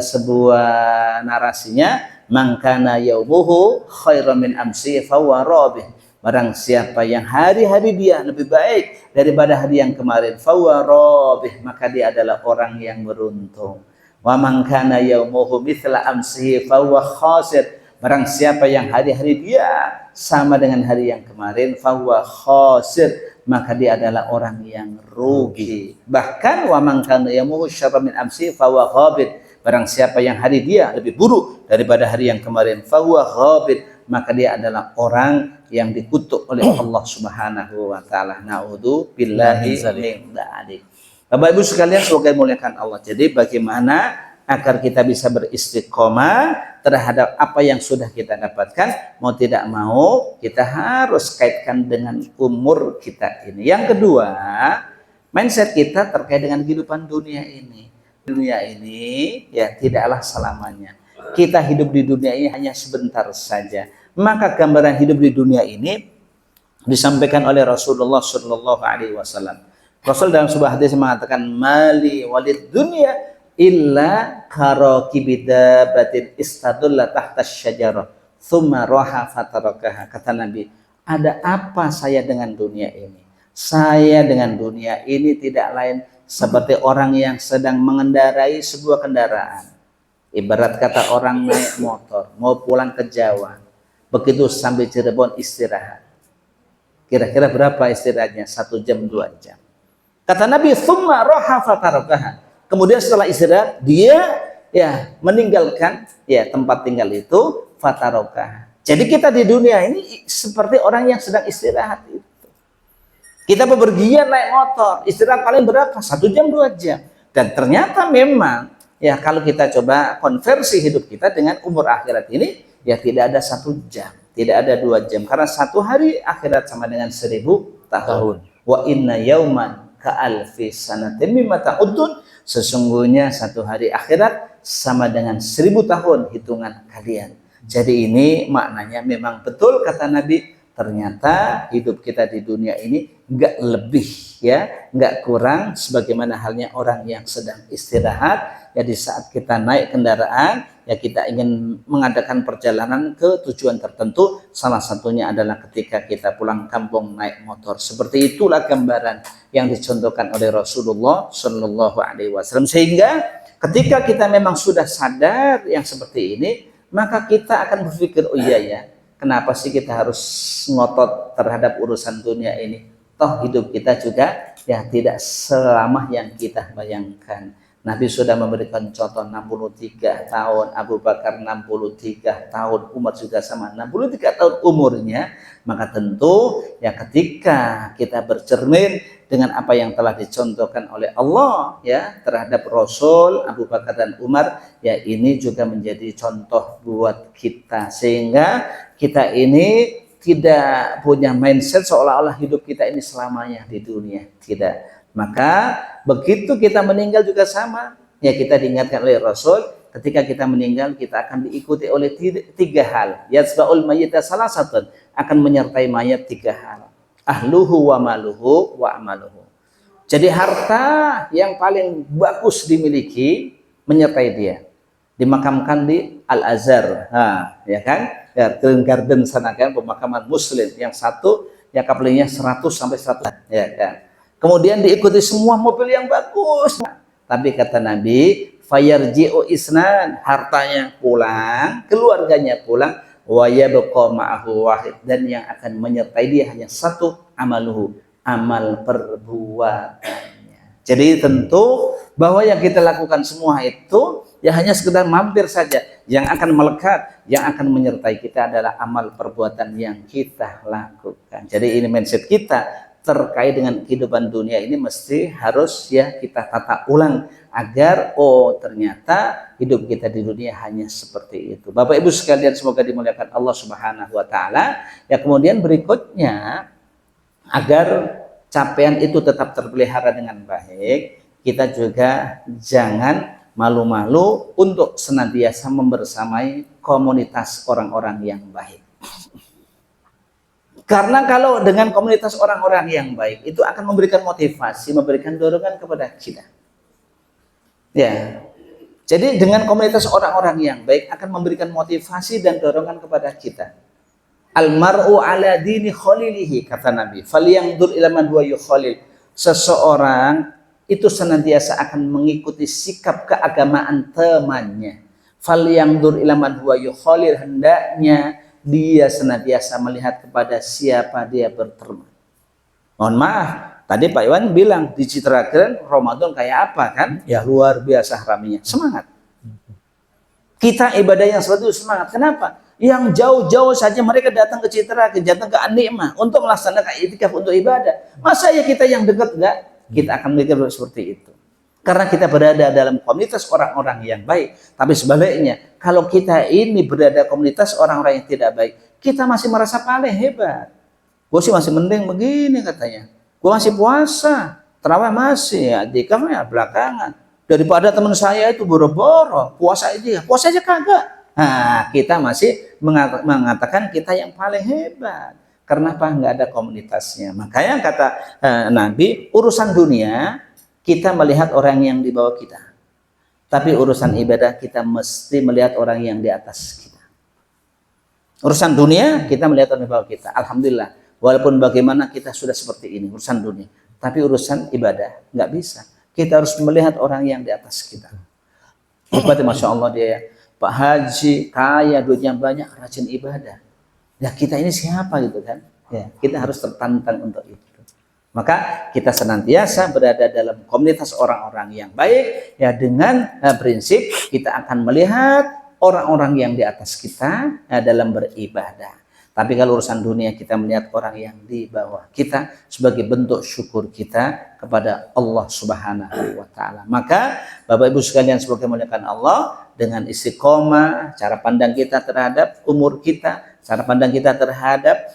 sebuah narasinya, man kana yaumuhu khairan min amsi fahuwa rabih. Barang siapa yang hari-hari dia lebih baik daripada hari yang kemarin, fahuwa rabih, maka dia adalah orang yang beruntung. Wa man kana yaumuhu mithla amsi fahuwa khasir. Barang siapa yang hari-hari dia sama dengan hari yang kemarin, fahuwa khasir, maka dia adalah orang yang rugi. Bahkan wa man kana yaumuhu syarran min amsi fahuwa ghabir. Barang siapa yang hari dia lebih buruk daripada hari yang kemarin, fahuwa ghabir, maka dia adalah orang yang dikutuk oleh Allah Subhanahu wa taala. Na'udzu billahi min dzalik. Bapak Ibu sekalian, semoga dimuliakan Allah. Jadi bagaimana agar kita bisa beristiqomah terhadap apa yang sudah kita dapatkan, mau tidak mau kita harus kaitkan dengan umur kita ini. Yang kedua, mindset kita terkait dengan kehidupan dunia ini. Dunia ini ya tidaklah selamanya. Kita hidup di dunia ini hanya sebentar saja. Maka gambaran hidup di dunia ini disampaikan oleh Rasulullah Shallallahu Alaihi Wasallam. Rasul dalam sebuah hadis mengatakan, mali walid dunya illa karakibidabatin istadulla tahta syajarah thumma roha fatarakaha. Kata Nabi, ada apa saya dengan dunia ini? Saya dengan dunia ini tidak lain seperti orang yang sedang mengendarai sebuah kendaraan. Ibarat kata orang naik motor mau pulang ke Jawa, begitu sampai Cirebon istirahat. Kira-kira berapa istirahatnya? 1 jam 2 jam. Kata Nabi, thumma roha fatarakaha. Kemudian setelah istirahat dia ya meninggalkan ya tempat tinggal itu, fatarakaha. Jadi kita di dunia ini seperti orang yang sedang istirahat itu. Kita bepergian naik motor, istirahat paling berapa? 1 jam 2 jam. Dan ternyata memang ya kalau kita coba konversi hidup kita dengan umur akhirat ini, ya tidak ada 1 jam, tidak ada 2 jam, karena 1 hari akhirat sama dengan 1000 tahun. Wa inna yauman ka'alfi sanatin mimma ta'udun, sesungguhnya 1 hari akhirat sama dengan 1000 tahun hitungan kalian. Jadi ini maknanya memang betul kata Nabi, ternyata hidup kita di dunia ini enggak lebih ya, enggak kurang sebagaimana halnya orang yang sedang istirahat ya. Di saat kita naik kendaraan ya, kita ingin mengadakan perjalanan ke tujuan tertentu, salah satunya adalah ketika kita pulang kampung naik motor. Seperti itulah gambaran yang dicontohkan oleh Rasulullah Shallallahu Alaihi Wasallam. Sehingga ketika kita memang sudah sadar yang seperti ini, maka kita akan berpikir, oh iya ya, kenapa sih kita harus ngotot terhadap urusan dunia ini? Toh hidup kita juga ya tidak selama yang kita bayangkan. Nabi sudah memberikan contoh 63 tahun, Abu Bakar 63 tahun, Umar juga sama 63 tahun umurnya. Maka tentu ya ketika kita bercermin dengan apa yang telah dicontohkan oleh Allah ya terhadap Rasul, Abu Bakar dan Umar, ya ini juga menjadi contoh buat kita, sehingga kita ini tidak punya mindset seolah-olah hidup kita ini selamanya di dunia. Tidak. Maka begitu kita meninggal juga sama. Ya kita diingatkan oleh Rasul, ketika kita meninggal kita akan diikuti oleh 3 hal. Yatsba'ul mayyita salasatun, akan menyertai mayat 3 hal. Ahluhu wa maluhu wa amaluhu. Jadi harta yang paling bagus dimiliki menyertai dia. Dimakamkan di Al-Azhar. Ya kan? Ya, Green Garden sana kan, pemakaman muslim yang satu ya kapalnya 100 sampai 100 ya kan. Kemudian diikuti semua mobil yang bagus. Tapi kata Nabi, fayarji'u isnan, hartanya pulang, keluarganya pulang, wa yabqa ma'ahu wahid, dan yang akan menyertai dia hanya 1, amaluhu, amal perbuatannya. Jadi tentu bahwa yang kita lakukan semua itu ya hanya sekedar mampir saja. Yang akan melekat, yang akan menyertai kita adalah amal perbuatan yang kita lakukan. Jadi ini mindset kita terkait dengan kehidupan dunia ini mesti harus ya kita tata ulang agar oh ternyata hidup kita di dunia hanya seperti itu. Bapak Ibu sekalian, semoga dimuliakan Allah Subhanahu wa taala. Ya kemudian berikutnya, agar capaian itu tetap terpelihara dengan baik, kita juga jangan malu-malu untuk senantiasa membersamai komunitas orang-orang yang baik. Karena kalau dengan komunitas orang-orang yang baik itu akan memberikan motivasi, memberikan dorongan kepada kita. Ya. Jadi dengan komunitas orang-orang yang baik akan memberikan motivasi dan dorongan kepada kita. Almar'u ala dini khalilihi, kata Nabi. Falyanzur ila man huwa yukhalil. Seseorang itu senantiasa akan mengikuti sikap keagamaan temannya. Falyanzur ila man huwa yukhalil, hendaknya dia senantiasa melihat kepada siapa dia berteman. Mohon maaf, tadi Pak Iwan bilang dicitrakan Ramadan kayak apa kan? Ya luar biasa ramenya. Semangat. Kita ibadah yang seperti itu semangat. Kenapa? Yang jauh-jauh saja mereka datang ke Citra, datang ke An-Ni'mah untuk melaksanakan itikaf untuk ibadah. Masa ya kita yang dekat enggak? Kita akan mikir seperti itu. Karena kita berada dalam komunitas orang-orang yang baik. Tapi sebaliknya, kalau kita ini berada komunitas orang-orang yang tidak baik, kita masih merasa paling hebat. Gue sih masih mending begini katanya. Gue masih puasa, terawih masih, ya, itikafnya belakangan. Daripada teman saya itu boro-boro, puasa aja kagak. Nah, kita masih mengatakan kita yang paling hebat. Kenapa? Nggak ada komunitasnya. Makanya kata Nabi, urusan dunia kita melihat orang yang di bawah kita. Tapi urusan ibadah kita mesti melihat orang yang di atas kita. Urusan dunia kita melihat orang di bawah kita. Alhamdulillah. Walaupun bagaimana kita sudah seperti ini, urusan dunia. Tapi urusan ibadah nggak bisa. Kita harus melihat orang yang di atas kita. Berarti Masya Allah dia Pak Haji kaya, duitnya banyak, rajin ibadah. Ya kita ini siapa gitu kan? Ya, kita harus tertantang untuk itu. Maka kita senantiasa berada dalam komunitas orang-orang yang baik ya, dengan prinsip kita akan melihat orang-orang yang di atas kita dalam beribadah. Tapi kalau urusan dunia kita melihat orang yang di bawah kita sebagai bentuk syukur kita kepada Allah Subhanahu wa taala. Maka Bapak Ibu sekalian sebagai muliakan Allah, dengan istiqomah cara pandang kita terhadap umur kita, cara pandang kita terhadap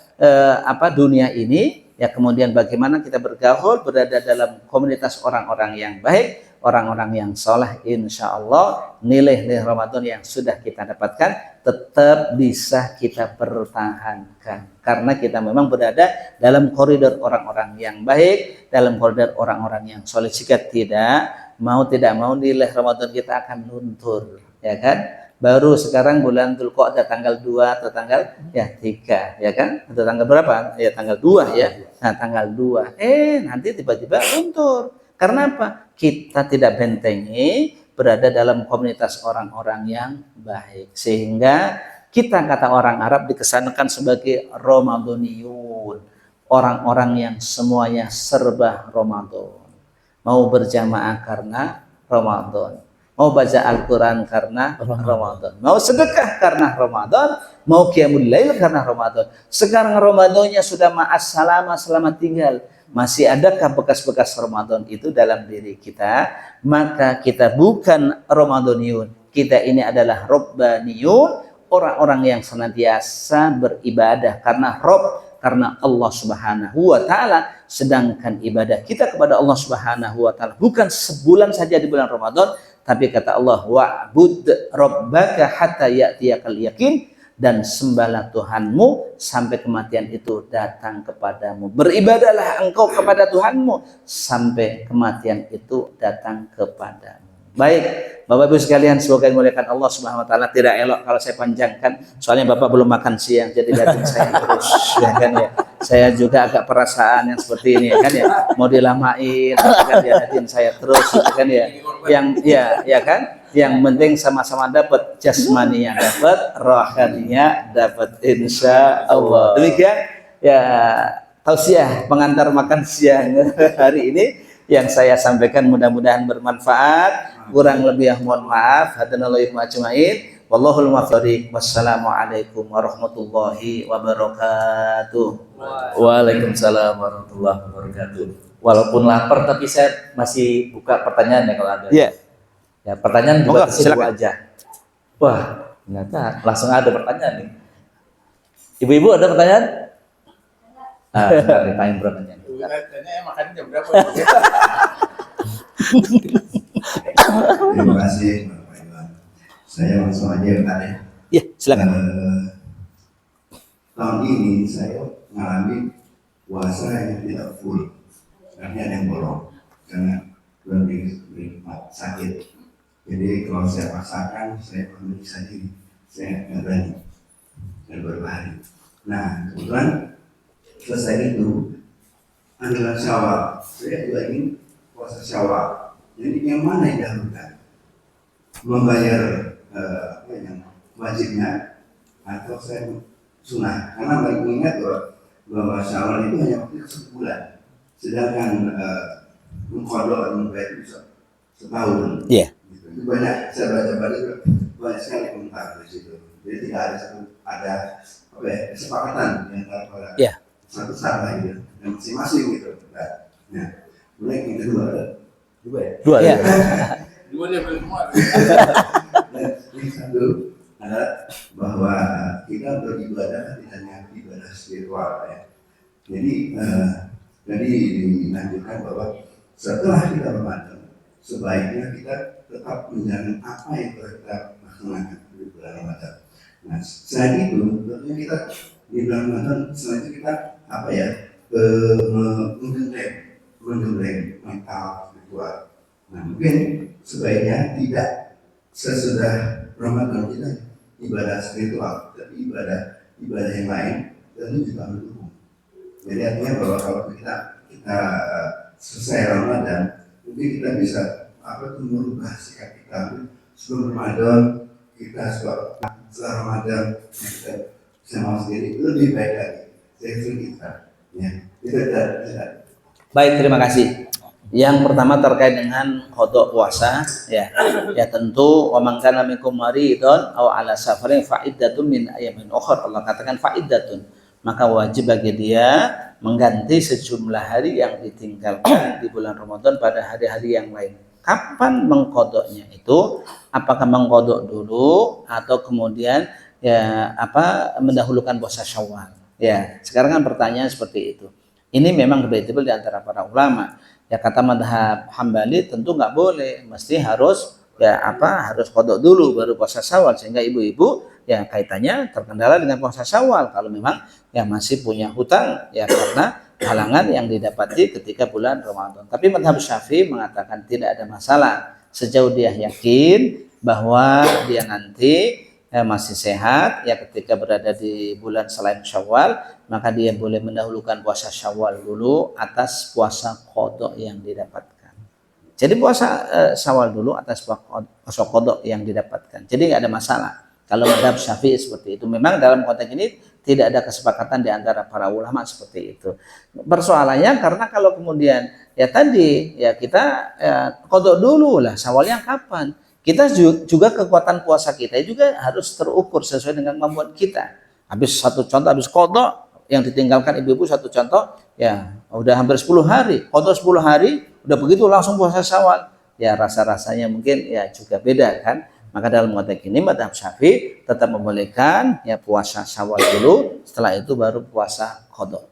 dunia ini, ya kemudian bagaimana kita bergaul berada dalam komunitas orang-orang yang baik, orang-orang yang soleh, insya Allah nilai-nilai Ramadan yang sudah kita dapatkan tetap bisa kita pertahankan karena kita memang berada dalam koridor orang-orang yang baik, dalam koridor orang-orang yang soleh. Jika tidak mau nilai Ramadan kita akan luntur, ya kan? Baru sekarang bulan Dzulqa'dah tanggal 2 atau tanggal 3, ya kan? Atau tanggal berapa? Ya tanggal 2 ya. Nah, tanggal 2. Nanti tiba-tiba luntur. Karena apa? Kita tidak bentengi berada dalam komunitas orang-orang yang baik. Sehingga kita, kata orang Arab, dikesankan sebagai Ramadaniyun. Orang-orang yang semuanya serba Ramadan. Mau berjamaah karena Ramadan. Mau baca Al-Quran karena Ramadan. Mau sedekah karena Ramadan. Mau qiyamul lail karena Ramadan. Sekarang Ramadannya sudah ma'as-salama, selamat tinggal. Masih adakah bekas-bekas Ramadan itu dalam diri kita? Maka kita bukan Ramadaniyun. Kita ini adalah Rabbaniyun. Orang-orang yang senantiasa beribadah karena Rabb, karena Allah Subhanahu wa taala. Sedangkan ibadah kita kepada Allah Subhanahu wa taala bukan sebulan saja di bulan Ramadan, tapi kata Allah, wa'bud rabbaka hatta ya'tiyakal yaqin, dan sembahlah Tuhanmu sampai kematian itu datang kepadamu. Beribadahlah engkau kepada Tuhanmu sampai kematian itu datang kepadamu. Baik, Bapak Ibu sekalian, semoga dimuliakan Allah Subhanahu wa taala. Tidak elok kalau saya panjangkan, soalnya Bapak belum makan siang, jadi lihatin saya terus, ya kan ya. Saya juga agak perasaan yang seperti ini, ya kan ya. Mau dilamain, kan ya, lihatin saya terus, ya kan ya. Yang ya kan, yang penting sama-sama dapat jasmaninya, dapat rohaninya, dapat, insya Allah. Demikian ya tausiah pengantar makan siang hari ini yang saya sampaikan, mudah-mudahan bermanfaat. Kurang lebih mohon maaf. Hadanallahu ajmain. Wallahul muwaffiq. Wassalamualaikum warahmatullahi wabarakatuh. Waalaikumsalam warahmatullahi wabarakatuh. Walaupun lapar tapi saya masih buka pertanyaan ya kalau ada. Iya. Ya, pertanyaan Monggo, dua silakan aja. Wah, ternyata langsung ada pertanyaan nih. Ibu-ibu ada pertanyaan? Sebentar nih, tanya pertanyaan. Tanya makan jam berapa? Terima kasih Bapak Iwan. Saya langsung aja bertanya. Ya, silakan. Tahun ini saya mengalami puasa yang tidak full, karena ada yang bolong karena lebih sakit. Jadi kalau saya paksakan, saya memeriksa diri, saya nggak berani dan beberapa hari. Nah, kebetulan selesai itu adalah Syawal. Saya juga ingin puasa Syawal. Jadi yang mana yang dahulukan? Membayar yang wajibnya atau saya sunnah? Karena baik mengingat bahwa Syawal itu hanya waktu 1 bulan, sedangkan mengkodok dan membayar itu bisa setahun. Iya. Gitu. Itu banyak, saya baca-baca banyak sekali komentar di situ. Jadi tidak ada kesepakatan di antara satu sama gitu, dan masing-masing gitu. Nah, kemudian yang kedua Dua ya. Dua dia belum semua. Dan yang satu adalah bahwa kita beribadah tidak hanya ibadah spiritual ya. Jadi dilanjutkan bahwa setelah kita Ramadan sebaiknya kita tetap menjalani apa yang telah kita laksanakan di bulan Ramadan. Nah, selain itu tentunya kita di bulan Ramadan selanjutnya kita menggembleng mental spiritual. Nah, mungkin sebaiknya tidak sesudah Ramadan kita ibadah spiritual, tapi ibadah yang lain tentu juga mendukung. Jadi artinya bahwa kalau kita selesai Ramadan, mungkin kita bisa merubah sikap kita. Sebelum Ramadan kita setelah Ramadan kita bisa mau sendiri lebih baik lagi. Saya kita ya kita tidak. Baik, terima kasih. Yang pertama terkait dengan qada puasa, ya. Ya tentu wa man kana minkum maridun aw ala safarin fa iddatun min ayamin ukhra. Allah katakan fa iddatun. Maka wajib bagi dia mengganti sejumlah hari yang ditinggalkan di bulan Ramadan pada hari-hari yang lain. Kapan mengkodoknya itu? Apakah mengkodok dulu atau kemudian ya mendahulukan puasa Syawal? Ya, sekarang kan pertanyaan seperti itu. Ini memang debatable di antara para ulama. Ya kata madhab Hambali tentu nggak boleh, mesti harus harus kodok dulu baru puasa Syawal, sehingga ibu-ibu ya kaitannya terkendala dengan puasa Syawal kalau memang ya masih punya hutang ya karena halangan yang didapati ketika bulan Ramadan. Tapi madhab Syafi'i mengatakan tidak ada masalah sejauh dia yakin bahwa dia nanti masih sehat ya ketika berada di bulan selain Syawal, maka dia boleh mendahulukan puasa Syawal dulu atas puasa qada yang didapatkan. Jadi puasa Syawal dulu atas puasa qada yang didapatkan. Jadi nggak ada masalah kalau madhab Syafi'i seperti itu. Memang dalam konteks ini tidak ada kesepakatan di antara para ulama seperti itu. Persoalannya karena kalau kemudian ya tadi ya kita qada dulu lah, Syawalnya kapan? Kita juga kekuatan puasa kita juga harus terukur sesuai dengan kemampuan kita. Habis satu contoh, habis qada yang ditinggalkan ibu-ibu satu contoh, ya udah hampir 10 hari. Qada 10 hari, udah begitu langsung puasa Syawal. Ya rasa-rasanya mungkin ya juga beda kan. Maka dalam konteks ini madhab Syafi'i tetap membolehkan ya puasa Syawal dulu, setelah itu baru puasa qada.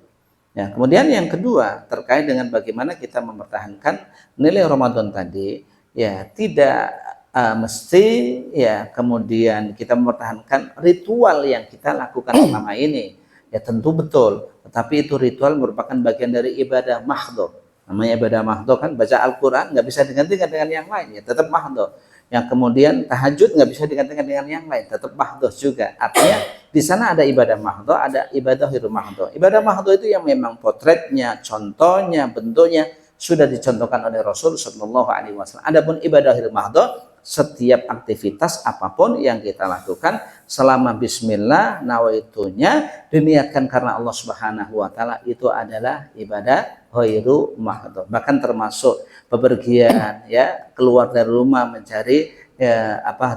Ya, kemudian yang kedua terkait dengan bagaimana kita mempertahankan nilai Ramadan tadi, ya tidak mesti ya kemudian kita mempertahankan ritual yang kita lakukan selama ini. Ya tentu betul, tetapi itu ritual merupakan bagian dari ibadah mahdhah. Namanya ibadah mahdhah kan baca Al-Qur'an nggak bisa digantikan dengan yang lain, ya tetap mahdhah. Yang kemudian tahajud nggak bisa digantikan dengan yang lain, tetap mahdhah juga. Artinya di sana ada ibadah mahdhah, ada ibadah ghairu mahdhah. Ibadah mahdhah itu yang memang potretnya, contohnya, bentuknya sudah dicontohkan oleh Rasul Shallallahu Alaihi Wasallam. Adapun ibadah ghairu mahdhah, setiap aktivitas apapun yang kita lakukan selama bismillah nawaitunya diniatkan karena Allah Subhanahu wa taala, itu adalah ibadah ghairu mahdhah. Bahkan termasuk bepergian ya keluar dari rumah mencari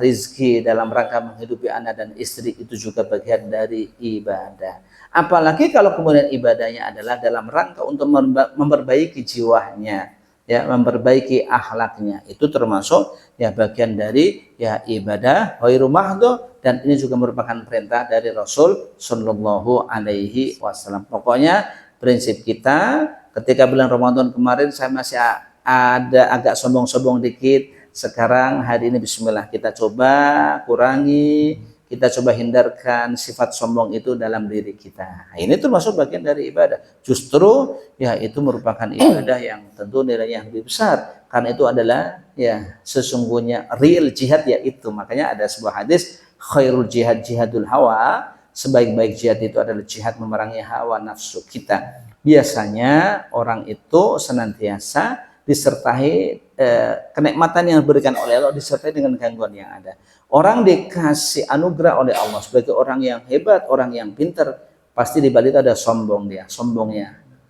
rizki dalam rangka menghidupi anak dan istri, itu juga bagian dari ibadah. Apalagi kalau kemudian ibadahnya adalah dalam rangka untuk memperbaiki jiwanya, ya memperbaiki akhlaknya, itu termasuk ya bagian dari ya ibadah ghairu mahdhah, dan ini juga merupakan perintah dari Rasul Shallallahu Alaihi Wasallam. Pokoknya prinsip kita ketika bulan Ramadan kemarin saya masih ada agak sombong-sombong dikit, sekarang hari ini bismillah kita coba kurangi, kita coba hindarkan sifat sombong itu dalam diri kita. Nah, ini termasuk bagian dari ibadah. Justru ya itu merupakan ibadah yang tentu nilainya lebih besar, karena itu adalah ya sesungguhnya real jihad, yaitu makanya ada sebuah hadis, khairul jihad jihadul hawa, sebaik-baik jihad itu adalah jihad memerangi hawa nafsu kita. Biasanya orang itu senantiasa disertai kenikmatan yang diberikan oleh Allah disertai dengan gangguan yang ada. Orang dikasih anugerah oleh Allah sebagai orang yang hebat, orang yang pintar, pasti di balik itu ada sombongnya.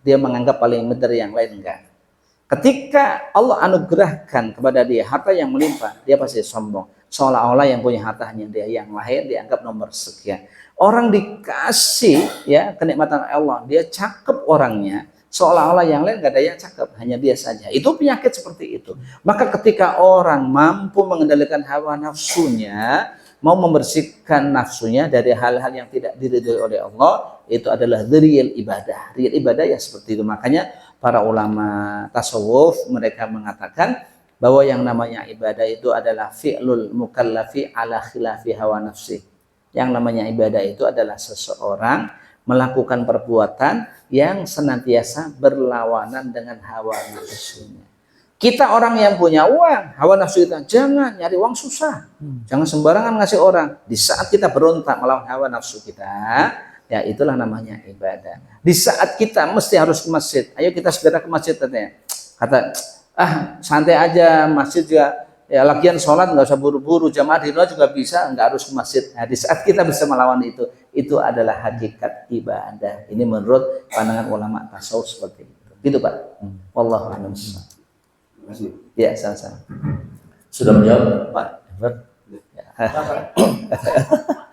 Dia menganggap paling benar, yang lain enggak. Ketika Allah anugerahkan kepada dia harta yang melimpah, dia pasti sombong. Seolah-olah yang punya hartanya dia, yang lain dianggap nomor sekian. Orang dikasih ya kenikmatan Allah, dia cakep orangnya, seolah-olah yang lain gak ada yang cakep, hanya dia saja. Itu penyakit seperti itu. Maka ketika orang mampu mengendalikan hawa nafsunya, mau membersihkan nafsunya dari hal-hal yang tidak diridhoi oleh Allah, itu adalah real ibadah. Real ibadah ya seperti itu. Makanya para ulama tasawuf mereka mengatakan bahwa yang namanya ibadah itu adalah fi'lul mukallafi ala khilafi hawa nafsi. Yang namanya ibadah itu adalah seseorang melakukan perbuatan yang senantiasa berlawanan dengan hawa nafsunya. Kita orang yang punya uang, hawa nafsu kita, jangan nyari uang susah. Jangan sembarangan ngasih orang. Di saat kita berontak melawan hawa nafsu kita, ya itulah namanya ibadah. Di saat kita mesti harus ke masjid, ayo kita segera ke masjid katanya. Kata, santai aja, masjid juga ya lagian sholat nggak usah buru-buru, jamaah di rumah juga bisa, nggak harus ke masjid. Nah, di saat kita bisa melawan itu adalah hakikat ibadah. Ini menurut pandangan ulama tasawuf seperti itu. Gitu Pak. Wallahu a'lam. Masih. Ya, sama-sama. Sudah menjawab, Pak?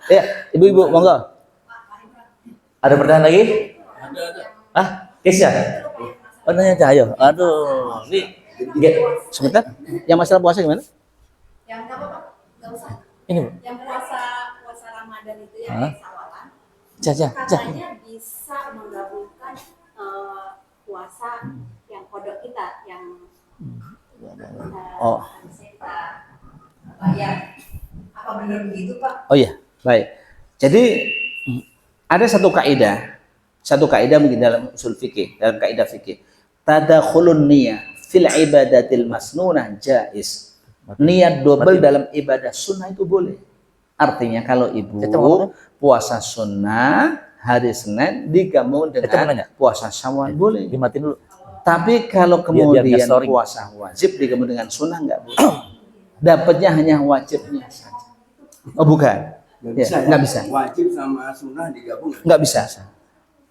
Ya, ibu-ibu, monggo. Ada pertanyaan lagi? Ada. Ah, Kesya? Oh, nanya Cahyo. Aduh, ini Sebentar. Yang masalah puasa gimana? Yang nggak apa-apa, nggak usah. ini Bu. Yang puasa Ramadan itu yang Hah? sawalan, Caca. katanya bisa menggabungkan puasa yang kodok kita, yang Oh. harusnya kita bayar. Apa benar begitu, Pak? Oh iya, baik. Jadi ada satu kaidah mungkin dalam usul fikih, dalam kaidah fikih. Tadakhulun niyah fil ibadatil masnunah jaiz. Niat double dalam ibadah sunnah itu boleh. Artinya kalau ibu puasa sunnah hari Senin digabung dengan puasa Syawal boleh. Dimatiin dulu. Tapi kalau Biar kemudian storing. puasa wajib digabung dengan sunnah nggak boleh. Dapatnya hanya wajibnya saja. Oh bukan. Nggak bisa. Wajib sama sunnah digabung. Nggak bisa.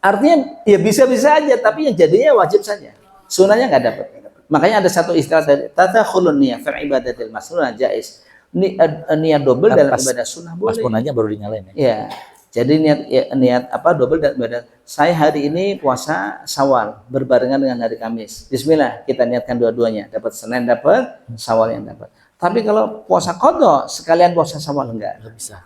Artinya ya bisa-bisa aja, tapi yang jadinya wajib saja. Sunnahnya nggak dapat. Makanya ada satu istilah dari tadakhulun niyah fil ibadatil masnunah jaiz. Niat double dalam ibadah sunnah Pas boleh. punanya baru dinyalain ya. Ya. Jadi niat apa double dalam ibadah. Saya hari ini puasa Syawal berbarengan dengan hari Kamis. Bismillah, kita niatkan dua-duanya. Dapat Senin dapat, Syawal yang dapat. Tapi kalau puasa qadha sekalian puasa Syawal enggak Bisa.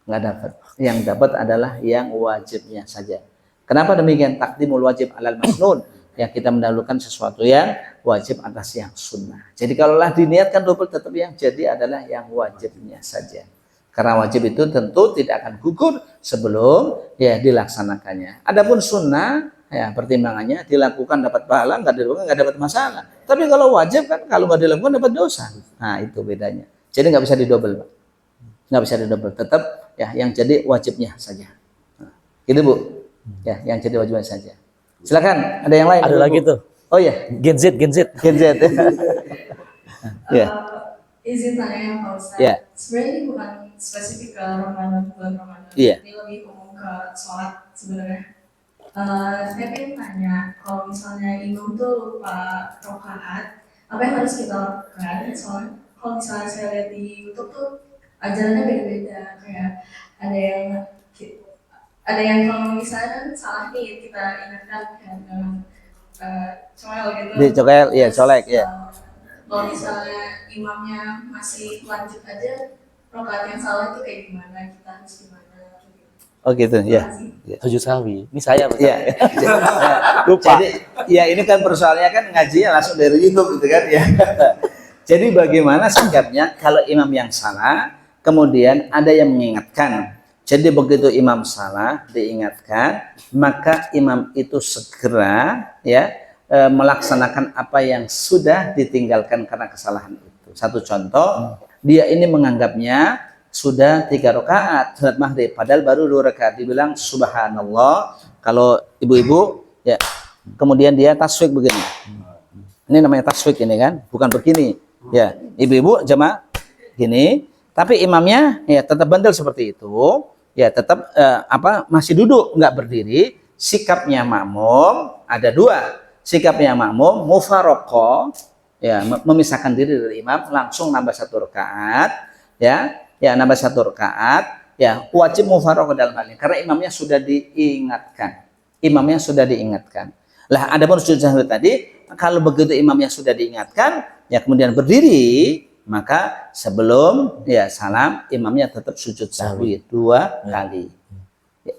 nggak dapat. Yang dapat adalah yang wajibnya saja. Kenapa demikian? Takdimul wajib alal masnun, yang kita mendahulukan sesuatu yang wajib atas yang sunnah. Jadi kalaulah diniatkan double, tetap yang jadi adalah yang wajibnya saja. Karena wajib itu tentu tidak akan gugur sebelum ya dilaksanakannya. Adapun sunnah ya pertimbangannya dilakukan dapat pahala, nggak dilakukan nggak dapat masalah. Tapi kalau wajib kan kalau nggak dilakukan dapat dosa. Nah itu bedanya. Jadi nggak bisa didouble, Pak. Nggak bisa didouble. Tetap ya yang jadi wajibnya saja. Nah, gitu Bu. Ya yang jadi wajibnya saja. Silakan. Ada yang lain? Ada Bu? lagi tuh. Oh ya. Gen Z. Gen Z. Ya. Izin tanya Pak Ustadz. Ya. Sebenarnya ini bukan spesifik ke Ramadan, bulan Ramadan. Iya. Ini lebih umum ke sholat sebenarnya. Saya pengen tanya, kalau misalnya imam tuh lupa rokaat, apa yang harus kita lakukan? Soalnya kalau misalnya saya lihat di YouTube tuh ajarannya beda-beda. Kayak ada yang kalau misalnya kan salah nih kita ingatkan kan dengan coel gitu. Di coel, iya Terus, colek ya. Kalau misalnya imamnya masih lanjut aja, rokaat yang salah itu kayak gimana, kita harus gimana? Oh gitu ya. Sujud sawi. Ini saya Pak. Iya. Lupa. Jadi ya ini kan persoalannya kan ngajinya langsung dari YouTube gitu kan ya. Jadi bagaimana sikapnya kalau imam yang salah kemudian ada yang mengingatkan. Jadi begitu imam salah diingatkan, maka imam itu segera ya melaksanakan apa yang sudah ditinggalkan karena kesalahan itu. Satu contoh, dia ini menganggapnya sudah 3 rakaat salat maghrib, padahal baru 2 rakaat. Dibilang subhanallah. Kalau ibu-ibu ya, kemudian dia taswik begini. Ini namanya taswik ini kan, bukan begini. Ya, ibu-ibu jemaah gini, tapi imamnya ya tetap bandel seperti itu. Ya tetap masih duduk nggak berdiri. Sikapnya makmum ada 2. Sikapnya makmum mufaraqah, ya memisahkan diri dari imam, langsung nambah 1 rakaat, ya nambah 1 rakaat, ya wajib mufaraqah dalam hal ini karena imamnya sudah diingatkan. Lah adapun sujud sahwi tadi, kalau begitu imamnya sudah diingatkan, ya kemudian berdiri, maka sebelum ya salam imamnya tetap sujud sahwi 2 kali.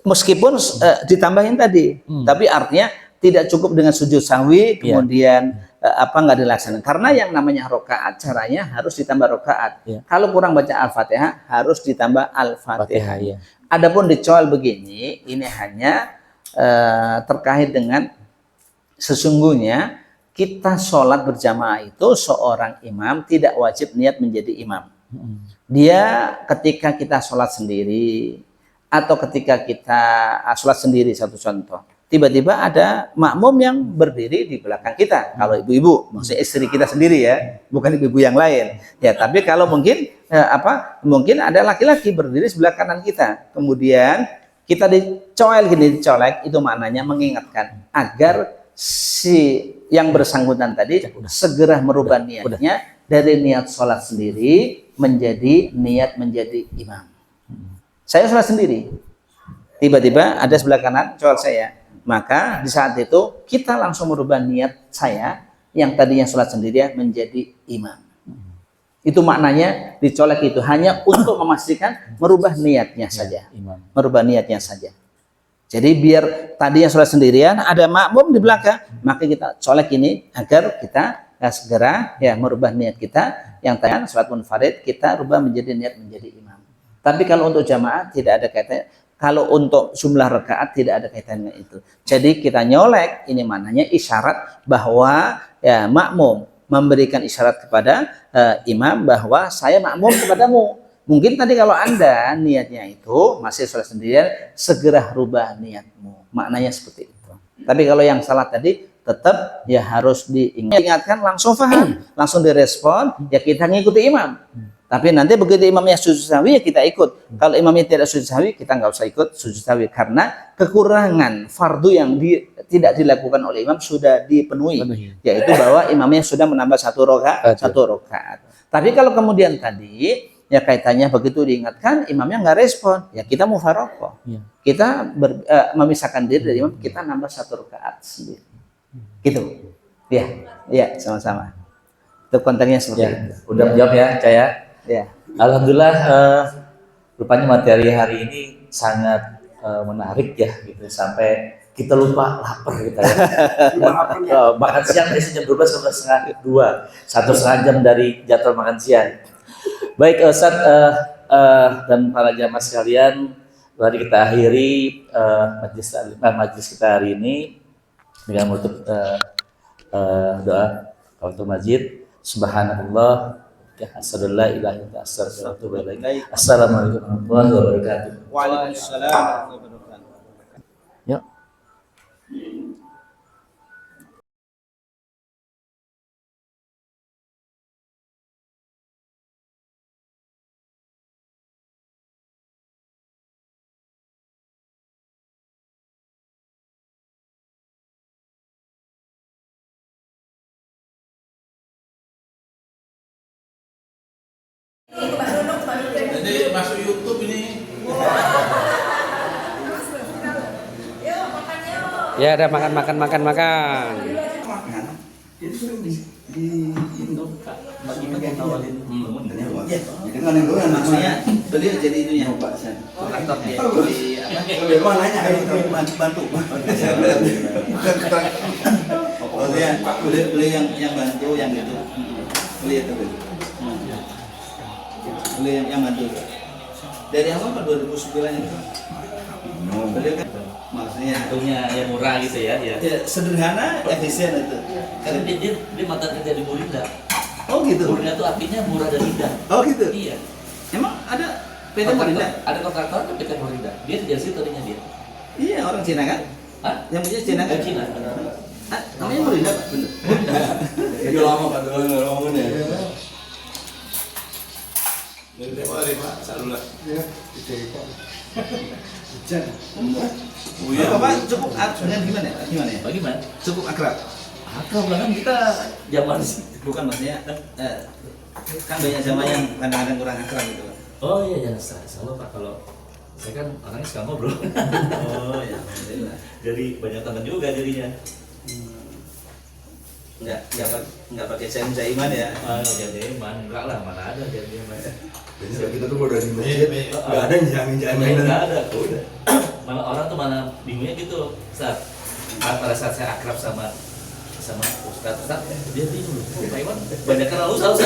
Meskipun ditambahin tadi, tapi artinya tidak cukup dengan sujud sahwi kemudian nggak dilaksanakan. Karena yang namanya rokaat caranya harus ditambah rokaat. Kalau kurang baca Al-Fatihah harus ditambah Al-Fatihah. Adapun dicoel begini, ini hanya terkait dengan sesungguhnya kita sholat berjamaah itu seorang imam tidak wajib niat menjadi imam. Dia ketika kita sholat sendiri atau ketika kita sholat sendiri, satu contoh, tiba-tiba ada makmum yang berdiri di belakang kita. Kalau ibu-ibu, maksudnya istri kita sendiri ya, bukan ibu-ibu yang lain. Ya, tapi kalau mungkin mungkin ada laki-laki berdiri sebelah kanan kita. Kemudian kita dicolek, itu maknanya mengingatkan agar si yang bersangkutan tadi segera merubah niatnya dari niat sholat sendiri menjadi niat menjadi imam. Saya sholat sendiri, tiba-tiba ada sebelah kanan sholat saya, maka di saat itu kita langsung merubah niat saya yang tadinya sholat sendirian menjadi imam. Itu maknanya dicolek itu hanya untuk memastikan merubah niatnya saja, merubah niatnya saja. Jadi biar tadinya sholat sendirian ada makmum di belakang, maka kita colek ini agar kita segera ya merubah niat kita yang tadi sholat munfarid kita rubah menjadi niat menjadi imam. Tapi kalau untuk jamaah tidak ada kaitannya. Kalau untuk jumlah rakaat tidak ada kaitannya itu. Jadi kita nyolek ini maknanya isyarat bahwa ya makmum memberikan isyarat kepada imam bahwa saya makmum kepadamu. Mungkin tadi kalau Anda niatnya itu masih sholat sendirian, segera rubah niatmu. Maknanya seperti itu. Tapi kalau yang salah tadi tetap ya harus diingatkan, langsung paham, langsung direspon, ya kita ngikuti imam. Tapi nanti begitu imamnya sujud sahwi ya kita ikut. Kalau imamnya tidak sujud sahwi kita nggak usah ikut sujud sahwi karena kekurangan fardu yang tidak dilakukan oleh imam sudah dipenuhi, yaitu bahwa imamnya sudah menambah satu rakaat. Tapi kalau kemudian tadi ya kaitannya begitu diingatkan imamnya nggak respon, ya kita mufaroqah. Kita memisahkan diri dari imam, kita nambah satu rakaat sendiri. Gitu. Ya, sama-sama. Itu kontennya seperti itu. Udah menjawab ya, Caya. Ya. Alhamdulillah, rupanya materi hari ini sangat menarik ya, gitu. Sampai kita lupa lapar kita ya. Makan siang biasanya jam 12 sampai setengah 2, 1,5 jam dari jadwal makan siang. Baik Ustaz dan para jamaah sekalian, mari kita akhiri majlis kita hari ini dengan menutup doa kafatul masjid. Subhanallah, la ilaha illa anta, assalamualaikum warahmatullahi wabarakatuh. Waalaikumsalam warahmatullahi wabarakatuh. Yuk. Jadi masuk YouTube ini. Ya ada makan. Jadi sering di Indo bagi-bagi nawalin dengan yang dulu Maksudnya beliau jadi itu yang Pak Sen. Kantor dia di apa? nanya bantu. Oh dia beliau yang bantu yang itu. Beliau itu. Beliau yang bantu. Dari awal Pak 2009 itu. Beliau kan maksudnya Untungnya yang murah gitu ya. ya, sederhana, efisien itu. Karena dia mata kerja di Murinda. Oh gitu. Murinda itu artinya murah dan indah. Oh gitu. Iya. Emang ada PT Murinda? Ada kontraktor PT Murinda. Dia kerja situ tadinya dia. Iya, orang Cina kan? Hah? Yang punya Cina kan? Cina. Namanya Murinda, Pak. Bener. Jadi lama Pak ngomongin ya. Dari tempo hari Pak, salulah. Oh iya, Bapak cukup dengan gimana ya? Bagaimana? Cukup akrab. Akrab lah kan kita zaman Bukan maksudnya kan banyak jamaah yang kadang-kadang kurang akrab gitu. Oh iya jangan salah Pak, kalau saya kan orangnya suka ngobrol. Oh ya, alhamdulillah. Jadi banyak teman juga jadinya. Enggak pakai caiman ya. Jadi enggak lah, mana ada jadi Biasanya kita tuh kalau dari masjid nggak ada yang jamin-jaminan. Enggak ada, udah. Malah orang tuh mana bingungnya gitu. Pada saat saya akrab sama Ustaz, dia bingung. Pak Iwan banyak kenal Ustaz.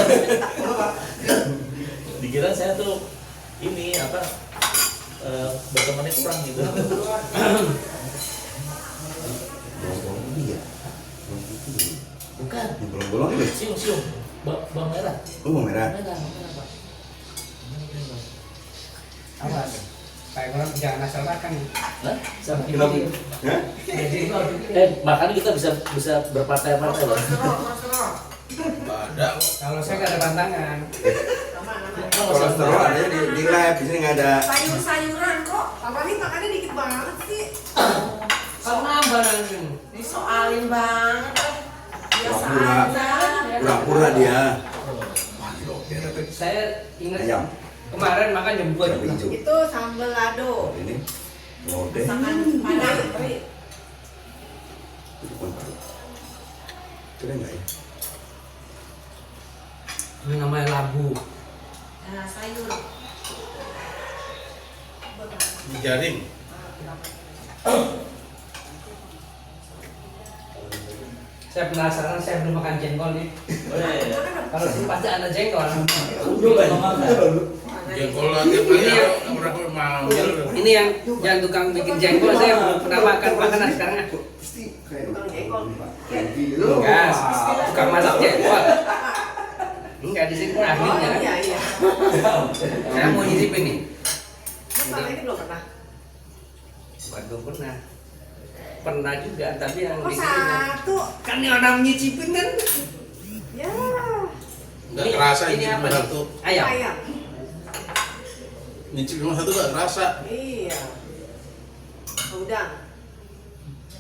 Dikira saya tuh ini apa bertemannya kurang gitu. Bukan. Bolong-bolong itu. Siung. Bawang merah. Oh, bawang merah. Merah, Pak. Awas, Pak Iwan jangan asal makan. Hah? Sama Kenapa? Hah? Makanya kita bisa berpartai-partai loh. Ada. Kalau saya nggak ada pantangan. Kolesterol adanya di lab, di sini nggak ada. Sayur-sayuran kok. Papa ini makannya dikit banget sih. Karena barang ini. Disoalin banget. Pura-pura dia. Saya ingat Ayam. kemarin makan jam 2 Cabai juga. hijau. Itu sambal lado. Ini lodeh. Masakan Padang. Keren nggak ya? Ini namanya labu. Nah, sayur. Jaring. Saya penasaran, saya belum makan jengkol nih. Boleh. Kalau sih pasti ada jengkol. Juga makan. Jengkol lagi apa orang mau. Ini yang tukang bikin jengkol saya belum pernah makan makanan sekarang. Pasti kayak jengkol. Enggak, tukang masak jengkol. Enggak di sini ahlinya. Iya, iya. Saya mau nyicipin nih. Bapak ini belum pernah. Waduh pernah. Pernah juga, tapi yang Oh, bikin satu. kan yang orang nyicipin kan Ya. Nggak kerasa ini ini apa cuma nih? satu. Ayam. Ayam. Nyicip cuma satu nggak kerasa. Iya. Udang.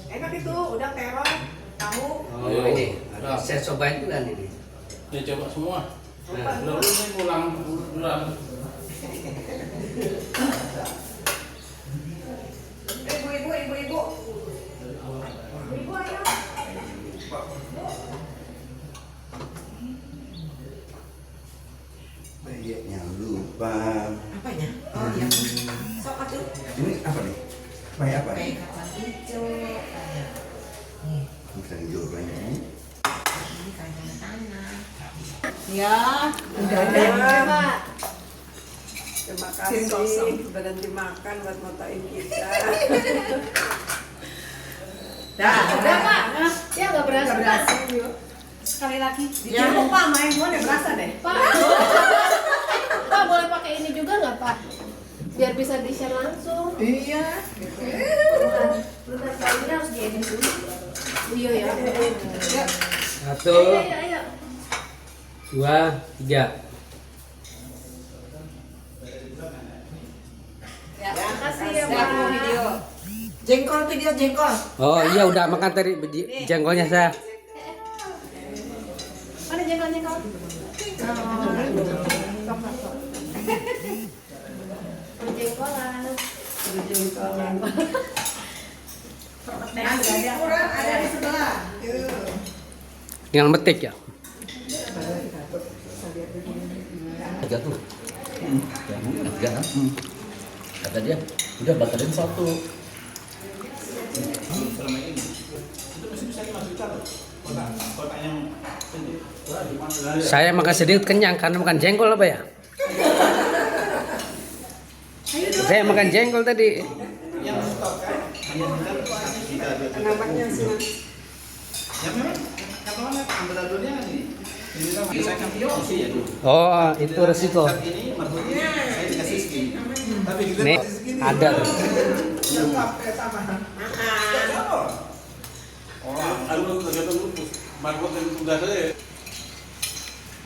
Enak itu, udang terong, tahu. Oh, ini. Saya cobain dulu ini. Ya coba semua. Nah, Belum ini pulang. Ibu-ibu. Ibu-ibu ayo. Kayaknya lupa. Apanya? Oh iya. Sok atuh. Ini apa nih? Kayak apa? Kayak kacang hijau. Kacang hijau banyak ini. Ini kacang tanah. Ya, udah Pak. Terima kasih udah ganti makan buat motoin kita. Udah Pak. Ya nggak berasa. Nggak berasa. Yuk. Sekali lagi. Jangan lupa main gua udah berasa deh. Pak, Pak boleh pakai ini juga nggak Pak? Biar bisa di share langsung. Iya. Bentar Pak, ini harus diedit dulu. Iya ya. Satu, Ayo. 2, 3. Ya, Makasih ya Pak. Pak. Video. Jengkol video jengkol. Oh iya udah makan tadi jengkolnya saya. Mana jengkolnya kau? Jengkolan. Nasi kurang ada di sebelah. Yang metik ya. Tiga tuh. Tiga kan? Kata dia, udah batalin satu. Saya makan sedikit kenyang karena makan jengkol apa ya? Saya makan jengkol tadi. Namanya semua. Oh itu resiko. Nih ada tuh.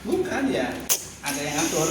Bukan ya, ada yang ngatur.